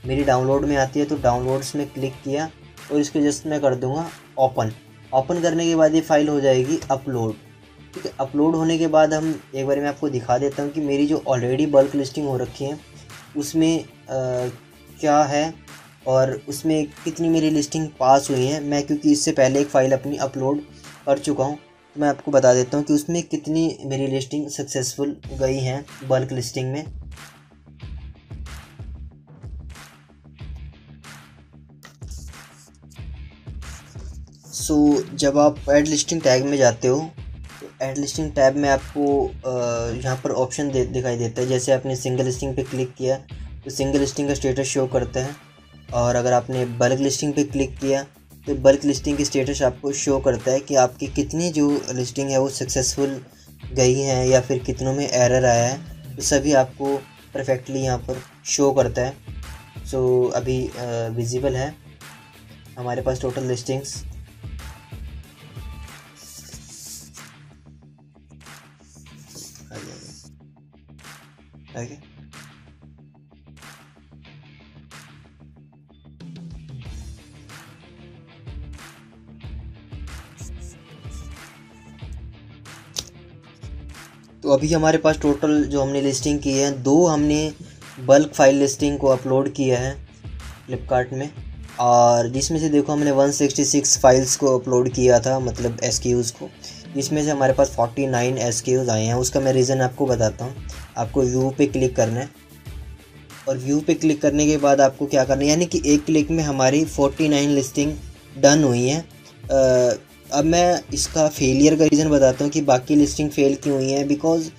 मेरी डाउनलोड में आती है, तो डाउनलोड्स में क्लिक किया और इसको जस्ट मैं कर दूँगा ओपन। ओपन करने के बाद ये फ़ाइल हो जाएगी अपलोड। ठीक है, अपलोड होने के बाद हम एक बार मैं आपको दिखा देता हूँ कि मेरी जो ऑलरेडी बल्क लिस्टिंग हो रखी है उसमें क्या है और उसमें कितनी मेरी लिस्टिंग पास हुई है। मैं क्योंकि इससे पहले एक फ़ाइल अपनी अपलोड कर चुका हूँ, तो मैं आपको बता देता हूँ कि उसमें कितनी मेरी लिस्टिंग सक्सेसफुल गई हैं बल्क लिस्टिंग में। सो जब आप ऐड लिस्टिंग टैग में जाते हो, तो ऐड लिस्टिंग टैब में आपको यहाँ पर ऑप्शन दिखाई देता है। जैसे आपने सिंगल लिस्टिंग पे क्लिक किया तो सिंगल लिस्टिंग का स्टेटस शो करता है, और अगर आपने बल्क लिस्टिंग पे क्लिक किया तो बल्क लिस्टिंग की स्टेटस आपको शो करता है कि आपकी कितनी जो लिस्टिंग है वो सक्सेसफुल गई हैं या फिर कितनों में एरर आया है, तो सभी आपको परफेक्टली यहाँ पर शो करता है। सो अभी विजिबल है हमारे पास टोटल लिस्टिंग्स। ओके, तो अभी हमारे पास टोटल जो हमने लिस्टिंग की है, 2 हमने बल्क फाइल लिस्टिंग को अपलोड किया है फ्लिपकार्ट में, और जिसमें से देखो हमने 166 फाइल्स को अपलोड किया था, मतलब SKUs को, जिसमें से हमारे पास 49 SKUs आए हैं। उसका मैं रीज़न आपको बताता हूँ। आपको व्यू पे क्लिक करना है, और व्यू पे क्लिक करने के बाद आपको क्या करना है, यानी कि एक क्लिक में हमारी 49 लिस्टिंग डन हुई हैं। अब मैं इसका फेलियर का रीज़न बताता हूँ कि बाकी लिस्टिंग फेल क्यों हुई है। बिकॉज़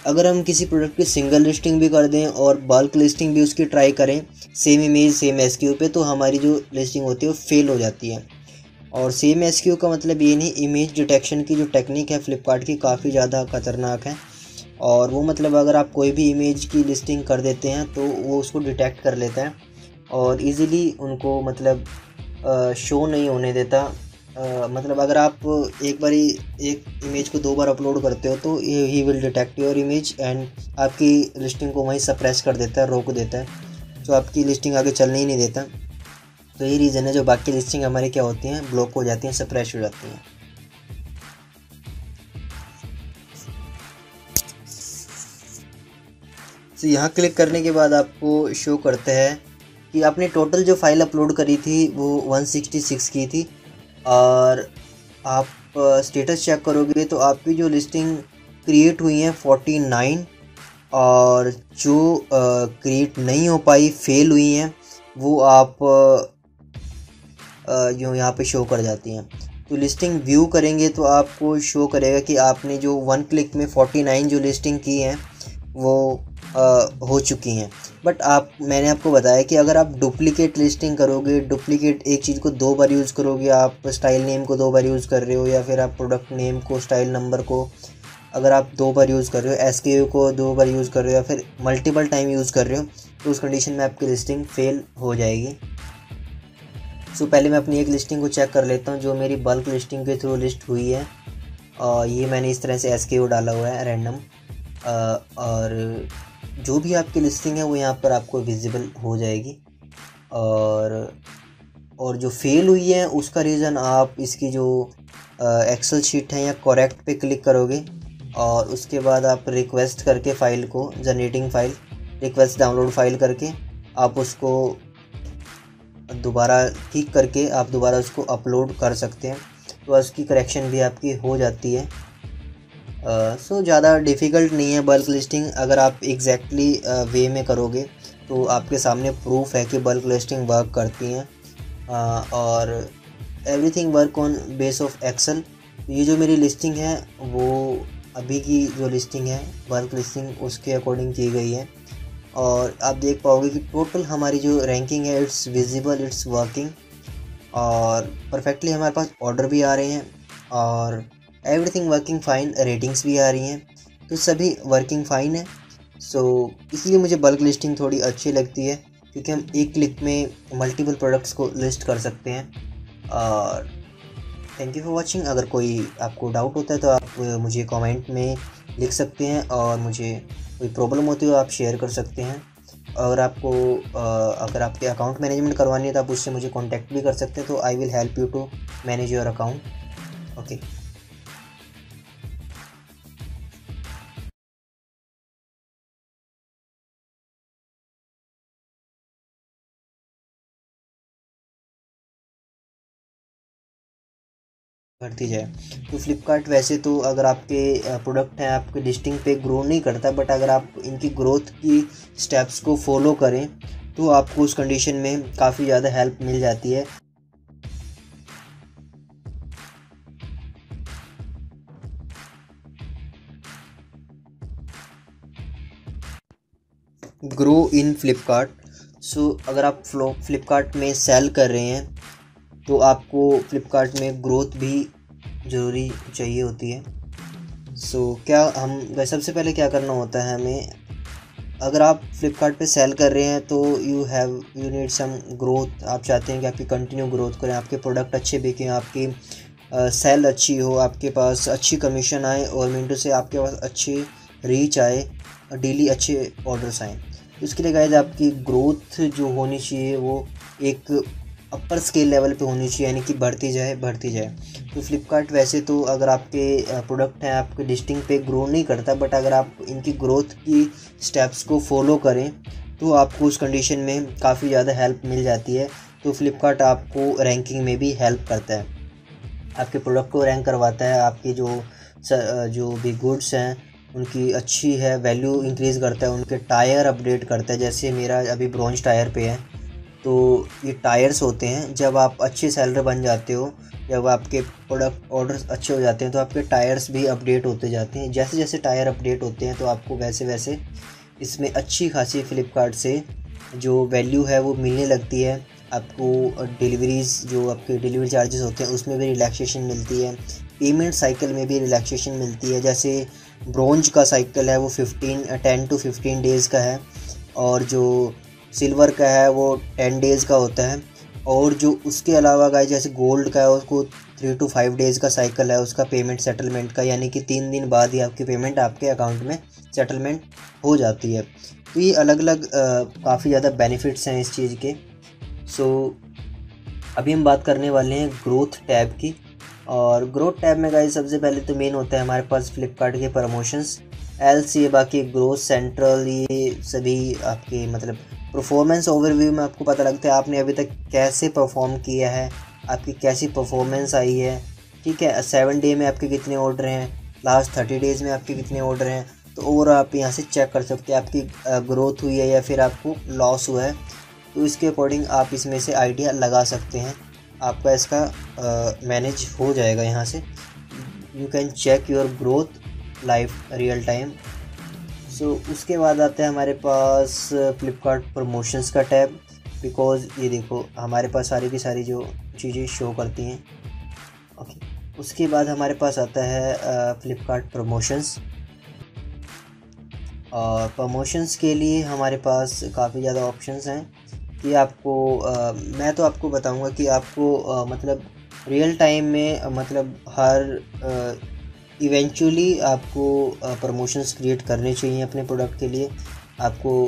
अगर हम किसी प्रोडक्ट की सिंगल लिस्टिंग भी कर दें और बल्क लिस्टिंग भी उसकी ट्राई करें सेम इमेज सेम SKU पे, तो हमारी जो लिस्टिंग होती है वो फेल हो जाती है। और सेम SKU का मतलब ये नहीं, इमेज डिटेक्शन की जो टेक्निक है फ्लिपकार्ट की काफ़ी ज़्यादा खतरनाक है। और वो मतलब अगर आप कोई भी इमेज की लिस्टिंग कर देते हैं तो वो उसको डिटेक्ट कर लेता है और इजीली उनको मतलब शो नहीं होने देता। मतलब अगर आप एक बारी एक इमेज को 2 बार अपलोड करते हो तो he will detect your image and आपकी लिस्टिंग को वहीं सप्रेस कर देता है, रोक देता है, तो आपकी लिस्टिंग आगे चलने ही नहीं देता। तो यही रीज़न है जो बाकी लिस्टिंग हमारी क्या होती हैं, ब्लॉक हो जाती हैं, सप्रेस हो जाती हैं। तो यहाँ क्लिक करने के बाद आपको शो करता है कि आपने टोटल जो फाइल अपलोड करी थी वो 166 की थी, और आप स्टेटस चेक करोगे तो आपकी जो लिस्टिंग क्रिएट हुई हैं 49, और जो क्रिएट नहीं हो पाई, फेल हुई हैं, वो आप जो यहाँ पे शो कर जाती हैं। तो लिस्टिंग व्यू करेंगे तो आपको शो करेगा कि आपने जो 1 क्लिक में 49 जो लिस्टिंग की हैं वो हो चुकी हैं। बट मैंने आपको बताया कि अगर आप डुप्लीकेट लिस्टिंग करोगे, डुप्लीकेट एक चीज़ को 2 बार यूज़ करोगे, आप स्टाइल नेम को 2 बार यूज़ कर रहे हो, या फिर आप प्रोडक्ट नेम को, स्टाइल नंबर को अगर आप 2 बार यूज़ कर रहे हो, SKU को 2 बार यूज़ कर रहे हो, या फिर मल्टीपल टाइम यूज़ कर रहे हो, तो उस कंडीशन में आपकी लिस्टिंग फेल हो जाएगी। सो पहले मैं अपनी एक लिस्टिंग को चेक कर लेता हूँ जो मेरी बल्क लिस्टिंग के थ्रू लिस्ट हुई है, और ये मैंने इस तरह से SKU डाला हुआ है रैंडम, और जो भी आपकी लिस्टिंग है वो यहाँ पर आपको विजिबल हो जाएगी। और जो फेल हुई है उसका रीज़न आप इसकी जो एक्सेल शीट है या करेक्ट पे क्लिक करोगे, और उसके बाद आप रिक्वेस्ट करके फ़ाइल को, generating file, request download file करके आप उसको दोबारा ठीक करके आप दोबारा उसको अपलोड कर सकते हैं, तो उसकी करेक्शन भी आपकी हो जाती है। सो ज़्यादा डिफ़िकल्ट नहीं है बल्क लिस्टिंग, अगर आप एग्जैक्टली वे में करोगे तो आपके सामने प्रूफ है कि बल्क लिस्टिंग वर्क करती हैं, और everything work on base of Excel. ये जो मेरी लिस्टिंग है वो अभी की जो लिस्टिंग है बल्क लिस्टिंग उसके अकॉर्डिंग की गई है, और आप देख पाओगे कि टोटल हमारी जो रैंकिंग है इट्स विजिबल, इट्स वर्किंग, और परफेक्टली हमारे पास ऑर्डर भी आ रहे हैं, और एवरीथिंग वर्किंग फ़ाइन, रेटिंग्स भी आ रही हैं, तो सभी वर्किंग फ़ाइन है। सो इसलिए मुझे बल्क लिस्टिंग थोड़ी अच्छी लगती है, क्योंकि हम एक क्लिक में मल्टीपल प्रोडक्ट्स को लिस्ट कर सकते हैं। और थैंक यू फॉर वॉचिंग। अगर कोई आपको डाउट होता है तो आप मुझे कमेंट में लिख सकते हैं, और मुझे कोई प्रॉब्लम होती है आप शेयर कर सकते हैं। अगर आपके अकाउंट मैनेजमेंट करवानी है तो आप उससे मुझे कांटेक्ट भी कर सकते हैं, तो I will help you to manage your account. Okay. बढ़ती जाए तो फ्लिपकार्ट वैसे तो अगर आपके प्रोडक्ट हैं आपके लिस्टिंग पे ग्रो नहीं करता, बट अगर आप इनकी ग्रोथ की स्टेप्स को फॉलो करें तो आपको उस कंडीशन में काफ़ी ज़्यादा हेल्प मिल जाती है। Grow in Flipkart. सो अगर आप फ्लिपकार्ट में सेल कर रहे हैं तो आपको फ्लिपकार्ट में ग्रोथ भी ज़रूरी चाहिए होती है। सबसे पहले क्या करना होता है हमें, अगर आप फ्लिपकार्ट पे सेल कर रहे हैं तो यू नीड सम ग्रोथ। आप चाहते हैं कि आपकी कंटिन्यू ग्रोथ करें, आपके प्रोडक्ट अच्छे बिकें, आपकी सेल अच्छी हो, आपके पास अच्छी कमीशन आए, और मिनटों से आपके पास अच्छी रीच आए, डेली अच्छे ऑर्डर्स आएँ। उसके लिए गाइस आपकी ग्रोथ जो होनी चाहिए वो एक अपर स्केल लेवल पे होनी चाहिए, यानी कि बढ़ती जाए। तो फ्लिपकार्ट वैसे तो अगर आपके प्रोडक्ट हैं आपके लिस्टिंग पे ग्रो नहीं करता, बट अगर आप इनकी ग्रोथ की स्टेप्स को फॉलो करें तो आपको उस कंडीशन में काफ़ी ज़्यादा हेल्प मिल जाती है। तो फ्लिपकार्ट आपको रैंकिंग में भी हेल्प करता है, आपके प्रोडक्ट को रैंक करवाता है, आपके जो भी गुड्स हैं उनकी अच्छी है वैल्यू इंक्रीज़ करता है, उनके टायर अपडेट करता है। जैसे मेरा अभी ब्रॉन्ज टायर पे है, तो ये टायर्स होते हैं, जब आप अच्छे सेलर बन जाते हो, जब आपके प्रोडक्ट ऑर्डर्स अच्छे हो जाते हैं तो आपके टायर्स भी अपडेट होते जाते हैं। जैसे जैसे टायर अपडेट होते हैं तो आपको वैसे वैसे इसमें अच्छी खासी फ्लिपकार्ट से जो वैल्यू है वो मिलने लगती है। आपको डिलीवरीज जो आपके डिलीवरी चार्जेस होते हैं उसमें भी रिलैक्सेशन मिलती है, पेमेंट साइकिल में भी रिलैक्सेशन मिलती है। जैसे ब्रॉन्ज का साइकिल है वो 10 to 15 डेज़ का है, और जो सिल्वर का है वो 10 डेज़ का होता है, और जो उसके अलावा गाइस जैसे गोल्ड का है उसको 3 to 5 डेज़ का साइकिल है उसका पेमेंट सेटलमेंट का, यानी कि 3 दिन बाद ही आपकी पेमेंट आपके अकाउंट में सेटलमेंट हो जाती है। तो ये अलग अलग काफ़ी ज़्यादा बेनिफिट्स हैं इस चीज़ के। सो अभी हम बात करने वाले हैं ग्रोथ टैब की, और ग्रोथ टैब में गाइस सबसे पहले तो मेन होता है हमारे पास फ्लिपकार्ट के प्रमोशंस, ये बाकी ग्रोथ सेंट्रल, ये सभी आपके मतलब परफॉर्मेंस ओवरव्यू में आपको पता लगता है आपने अभी तक कैसे परफॉर्म किया है, आपकी कैसी परफॉर्मेंस आई है, ठीक है। 7 डे में आपके कितने ऑर्डर हैं, लास्ट 30 डेज़ में आपके कितने ऑर्डर हैं, तो ओवर आप यहाँ से चेक कर सकते हैं आपकी ग्रोथ हुई है या फिर आपको लॉस हुआ है। तो इसके अकॉर्डिंग आप इसमें से आइडिया लगा सकते हैं, आपका इसका मैनेज हो जाएगा। यहाँ से you can check your growth live real time. So उसके बाद आता है हमारे पास फ्लिपकार्ट प्रमोशंस का टैब, बिकॉज़ ये देखो हमारे पास सारी की सारी जो चीज़ें शो करती हैं। ओके, उसके बाद हमारे पास आता है फ्लिपकार्ट प्रमोशंस, और प्रमोशंस के लिए हमारे पास काफ़ी ज़्यादा ऑप्शंस हैं कि आपको मैं तो आपको बताऊंगा कि आपको मतलब रियल टाइम में मतलब हर इवेंचुअली आपको प्रमोशंस क्रिएट करने चाहिए अपने प्रोडक्ट के लिए आपको,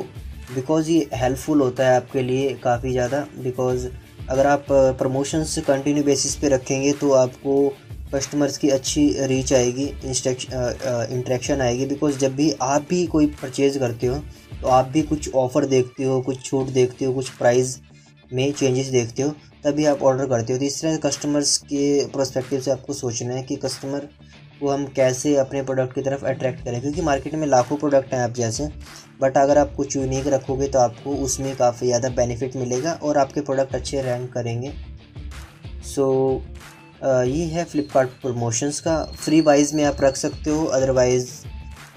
बिकॉज़ ये हेल्पफुल होता है आपके लिए काफ़ी ज़्यादा। बिकॉज़ अगर आप प्रमोशंस कंटिन्यू बेसिस पे रखेंगे तो आपको कस्टमर्स की अच्छी रीच आएगी, इंटरेक्शन आएगी। बिकॉज़ जब भी आप भी कोई परचेज़ करते हो तो आप भी कुछ ऑफ़र देखते हो, कुछ छूट देखते हो, कुछ प्राइस में चेंजेस देखते हो, तभी आप ऑर्डर करते हो। तो इस तरह कस्टमर्स के पर्सपेक्टिव से आपको सोचना है कि कस्टमर को हम कैसे अपने प्रोडक्ट की तरफ अट्रैक्ट करें, क्योंकि मार्केट में लाखों प्रोडक्ट हैं आप जैसे, बट अगर आप कुछ यूनिक रखोगे तो आपको उसमें काफ़ी ज़्यादा बेनिफिट मिलेगा और आपके प्रोडक्ट अच्छे रैंक करेंगे। सो ये है फ्लिपकार्ट प्रमोशंस का। फ्री बाइज में आप रख सकते हो, अदरवाइज़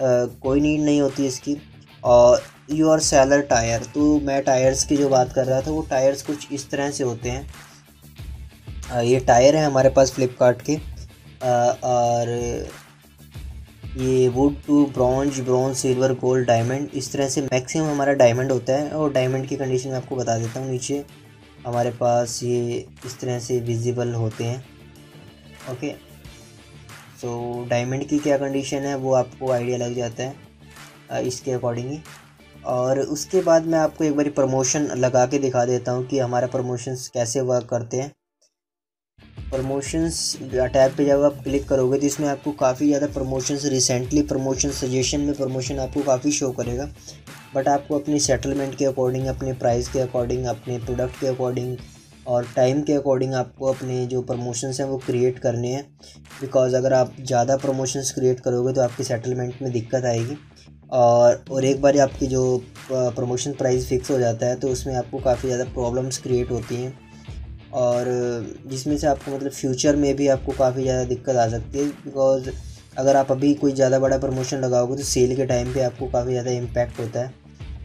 कोई नीड नहीं होती इसकी। और योर सेलर टायर, तो मैं टायर्स की जो बात कर रहा था वो टायर्स कुछ इस तरह से होते हैं। ये टायर है हमारे पास फ्लिपकार्ट के, और ये would to bronze silver gold diamond, इस तरह से मैक्सिमम हमारा डायमंड होता है। और डायमंड की कंडीशन मैं आपको बता देता हूँ, नीचे हमारे पास ये इस तरह से विजिबल होते हैं। ओके, सो डायमंड की क्या कंडीशन है वो आपको आइडिया लग जाता है इसके अकॉर्डिंग ही। और उसके बाद मैं आपको एक बार प्रमोशन लगा के दिखा देता हूँ कि हमारा प्रमोशंस कैसे वर्क करते हैं। प्रमोशंस टैब पे जब आप क्लिक करोगे तो इसमें आपको काफ़ी ज़्यादा प्रमोशंस, रिसेंटली प्रमोशन, सजेशन में प्रमोशन आपको काफ़ी शो करेगा। बट आपको अपनी सेटलमेंट के अकॉर्डिंग, अपने प्राइस के अकॉर्डिंग, अपने प्रोडक्ट के अकॉर्डिंग और टाइम के अकॉर्डिंग आपको अपने जो प्रमोशंस हैं वो क्रिएट करने हैं। बिकॉज़ अगर आप ज़्यादा प्रमोशंस क्रिएट करोगे तो आपकी सेटलमेंट में दिक्कत आएगी, और एक बार आपकी जो प्रमोशन प्राइस फिक्स हो जाता है तो उसमें आपको काफ़ी ज़्यादा प्रॉब्लम्स क्रिएट होती हैं, और जिसमें से आपको मतलब फ्यूचर में भी आपको काफ़ी ज़्यादा दिक्कत आ सकती है। बिकॉज़ अगर आप अभी कोई ज़्यादा बड़ा प्रमोशन लगाओगे तो सेल के टाइम पे आपको काफ़ी ज़्यादा इम्पैक्ट होता है।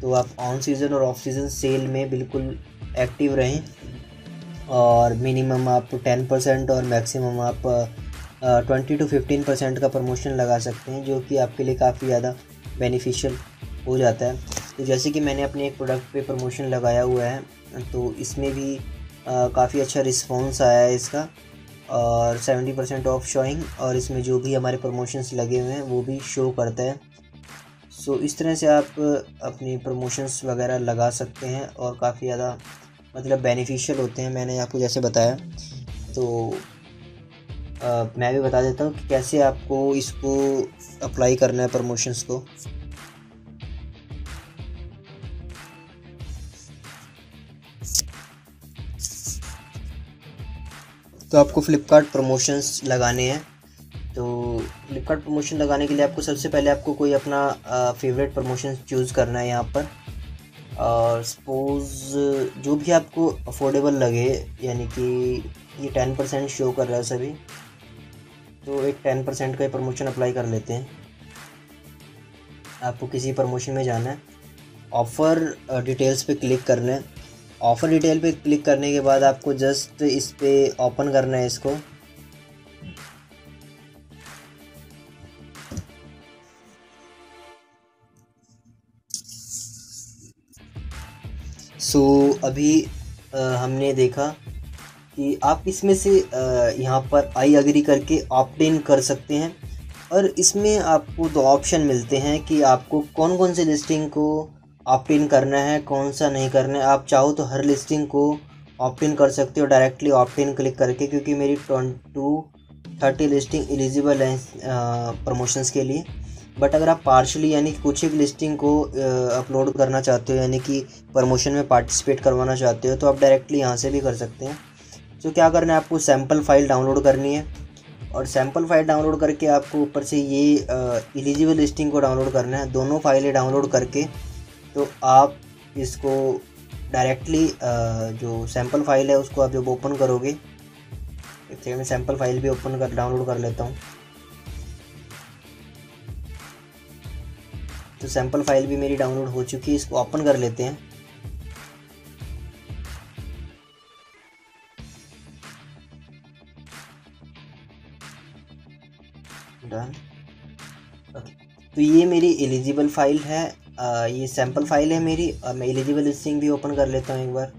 तो आप ऑन सीज़न और ऑफ सीज़न सेल में बिल्कुल एक्टिव रहें, और मिनिमम आप 10% और मैक्सिमम आप 20 to 15% का प्रमोशन लगा सकते हैं, जो कि आपके लिए काफ़ी ज़्यादा बेनिफिशियल हो जाता है। तो जैसे कि मैंने अपने एक प्रोडक्ट पे प्रमोशन लगाया हुआ है, तो इसमें भी काफ़ी अच्छा रिस्पॉन्स आया है इसका, और 70% ऑफ शोइंग, और इसमें जो भी हमारे प्रमोशंस लगे हुए हैं वो भी शो करता है। सो इस तरह से आप अपनी प्रमोशंस वगैरह लगा सकते हैं और काफ़ी ज़्यादा मतलब बेनिफिशियल होते हैं, मैंने आपको जैसे बताया। तो मैं भी बता देता हूँ कि कैसे आपको इसको अप्लाई करना है प्रमोशंस को। तो आपको फ्लिपकार्ट प्रमोशंस लगाने हैं। तो फ्लिपकार्ट प्रमोशन लगाने के लिए आपको सबसे पहले आपको कोई अपना फेवरेट प्रमोशन चूज़ करना है यहाँ पर। और सपोज़ जो भी आपको अफोर्डेबल लगे, यानी कि ये 10% शो कर रहा है सभी, तो एक 10% का प्रमोशन अप्लाई कर लेते हैं। आपको किसी प्रमोशन में जाना है, ऑफ़र डिटेल्स पे क्लिक करना है। ऑफ़र डिटेल पे क्लिक करने के बाद आपको जस्ट इस पे ओपन करना है इसको। अभी हमने देखा कि आप इसमें से यहाँ पर आई एग्री करके ऑप्ट इन कर सकते हैं। और इसमें आपको दो ऑप्शन मिलते हैं कि आपको कौन कौन सी लिस्टिंग को ऑप्ट इन करना है, कौन सा नहीं करना है। आप चाहो तो हर लिस्टिंग को ऑप्ट इन कर सकते हो डायरेक्टली ऑप्ट इन क्लिक करके, क्योंकि मेरी 20-30 लिस्टिंग एलिजिबल हैं प्रमोशंस के लिए। बट अगर आप पार्शली यानी कि कुछ एक लिस्टिंग को अपलोड करना चाहते हो, यानी कि प्रमोशन में पार्टिसिपेट करवाना चाहते हो, तो आप डायरेक्टली यहाँ से भी कर सकते हैं। तो क्या करना है, आपको सैम्पल फाइल डाउनलोड करनी है। और सैम्पल फाइल डाउनलोड करके आपको ऊपर से ये एलिजिबल लिस्टिंग को डाउनलोड करना है। दोनों फाइलें डाउनलोड करके तो आप इसको डायरेक्टली जो सैम्पल फाइल है उसको आप जब ओपन करोगे, एक सेकंड में सैम्पल फाइल भी ओपन कर डाउनलोड कर लेता हूँ। तो सैम्पल फाइल भी मेरी डाउनलोड हो चुकी है, इसको ओपन कर लेते हैं। डन। तो ये मेरी एलिजिबल फाइल है, ये सैम्पल फाइल है मेरी। मैं एलिजिबल लिस्टिंग भी ओपन कर लेता हूँ एक बार।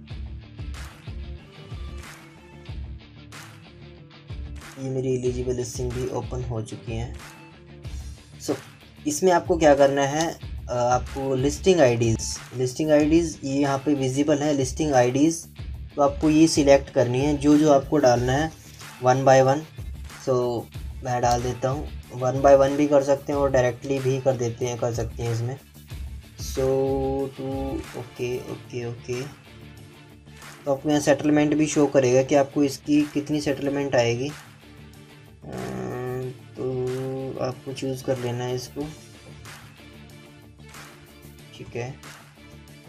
ये मेरी एलिजिबल लिस्टिंग भी ओपन हो चुकी हैं। इसमें आपको क्या करना है, आपको लिस्टिंग आईडीज़ ये यहाँ पे विजिबल है, लिस्टिंग आईडीज़। तो आपको ये सिलेक्ट करनी है जो जो आपको डालना है 1 बाय 1। मैं डाल देता हूँ, 1 बाय 1 भी कर सकते हैं और डायरेक्टली भी कर सकते हैं इसमें। ओके। तो आपको यहाँ सेटलमेंट भी शो करेगा कि आपको इसकी कितनी सेटलमेंट आएगी। तो आपको चूज़ कर लेना है इसको, ठीक है।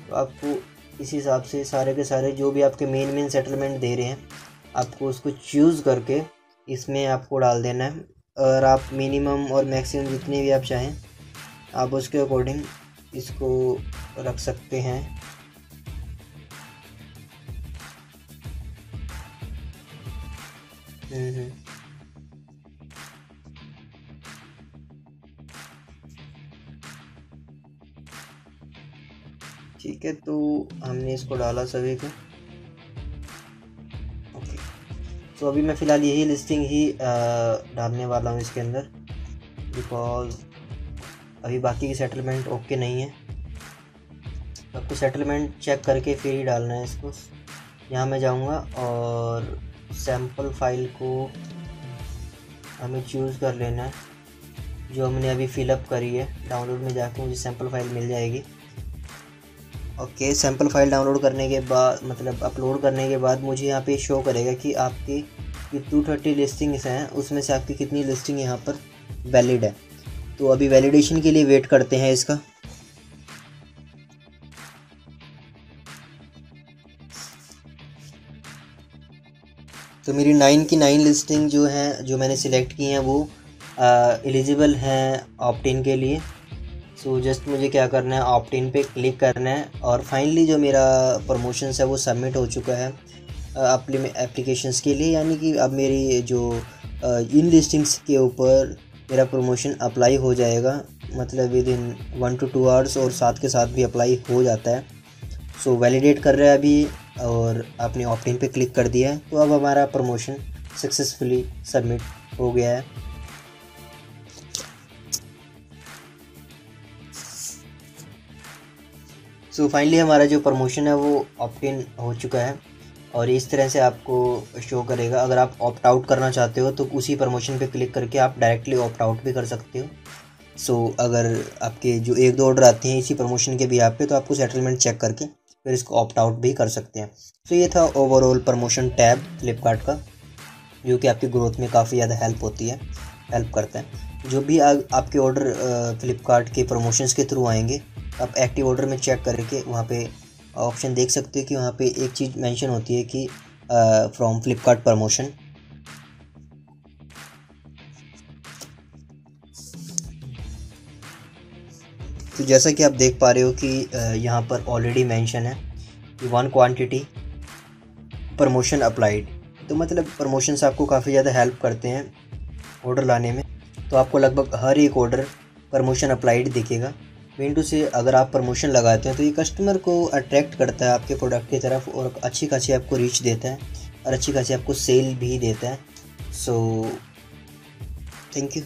तो आपको इस हिसाब से सारे के सारे जो भी आपके मेन सेटलमेंट दे रहे हैं, आपको उसको चूज़ करके इसमें आपको डाल देना है। और आप मिनिमम और मैक्सिमम जितने भी आप चाहें आप उसके अकॉर्डिंग इसको रख सकते हैं। ठीक है, तो हमने इसको डाला सभी को। ओके, तो अभी मैं फ़िलहाल यही लिस्टिंग ही डालने वाला हूँ इसके अंदर, बिकॉज अभी बाकी की सेटलमेंट ओके नहीं है। आपको सेटलमेंट चेक करके फिर ही डालना है इसको। यहाँ मैं जाऊँगा और सैम्पल फाइल को हमें चूज़ कर लेना है जो हमने अभी फिलअप करी है। डाउनलोड में जाके मुझे सैम्पल फाइल मिल जाएगी। ओके, सैम्पल फाइल डाउनलोड करने के बाद, मतलब अपलोड करने के बाद, मुझे यहाँ पे शो करेगा कि आपकी ये 230 लिस्टिंग्स हैं, उसमें से आपकी कितनी लिस्टिंग यहाँ पर वैलिड है। तो अभी वैलिडेशन के लिए वेट करते हैं इसका। तो मेरी 9 की 9 लिस्टिंग जो है, जो मैंने सिलेक्ट की हैं, वो एलिजिबल हैं ऑप्ट इन के लिए। जस्ट मुझे क्या करना है, ऑप्ट इन पे क्लिक करना है। और फाइनली जो मेरा प्रमोशंस है वो सबमिट हो चुका है एप्लीकेशंस के लिए। यानी कि अब मेरी जो इन लिस्टिंग्स के ऊपर मेरा प्रमोशन अप्लाई हो जाएगा, मतलब विद इन 1 to 2 आवर्स, और साथ के साथ भी अप्लाई हो जाता है। वैलिडेट कर रहा है अभी, और आपने ऑप्ट इन पे क्लिक कर दिया है। तो अब हमारा प्रमोशन सक्सेसफुली सबमिट हो गया है। सो फाइनली हमारा जो प्रमोशन है वो ऑप्ट इन हो चुका है और इस तरह से आपको शो करेगा। अगर आप ऑप्ट आउट करना चाहते हो तो उसी प्रमोशन पे क्लिक करके आप डायरेक्टली ऑप्ट आउट भी कर सकते हो। सो अगर आपके जो 1-2 ऑर्डर आते हैं इसी प्रमोशन के भी आप पे, तो आपको सेटलमेंट चेक करके फिर इसको ऑप्ट आउट भी कर सकते हैं। तो ये था ओवरऑल प्रमोशन टैब फ्लिपकार्ट का, जो कि आपकी ग्रोथ में काफ़ी ज़्यादा हेल्प करता है। जो भी आपके ऑर्डर फ्लिपकार्ट के प्रमोशंस के थ्रू आएंगे, आप एक्टिव ऑर्डर में चेक करके वहाँ पे ऑप्शन देख सकते हो कि वहाँ पे एक चीज़ मेंशन होती है कि फ्रॉम फ्लिपकार्ट प्रमोशन। तो जैसा कि आप देख पा रहे हो कि यहाँ पर ऑलरेडी मेंशन है कि 1 क्वांटिटी प्रमोशन अप्लाइड। तो मतलब प्रमोशंस आपको काफ़ी ज़्यादा हेल्प करते हैं ऑर्डर लाने में। तो आपको लगभग हर एक ऑर्डर प्रमोशन अप्लाइड दिखेगा। मेन टू से अगर आप प्रमोशन लगाते हैं तो ये कस्टमर को अट्रैक्ट करता है आपके प्रोडक्ट की तरफ और अच्छी खासी आपको रीच देता है और अच्छी खासी आपको सेल भी देता है। So thank you.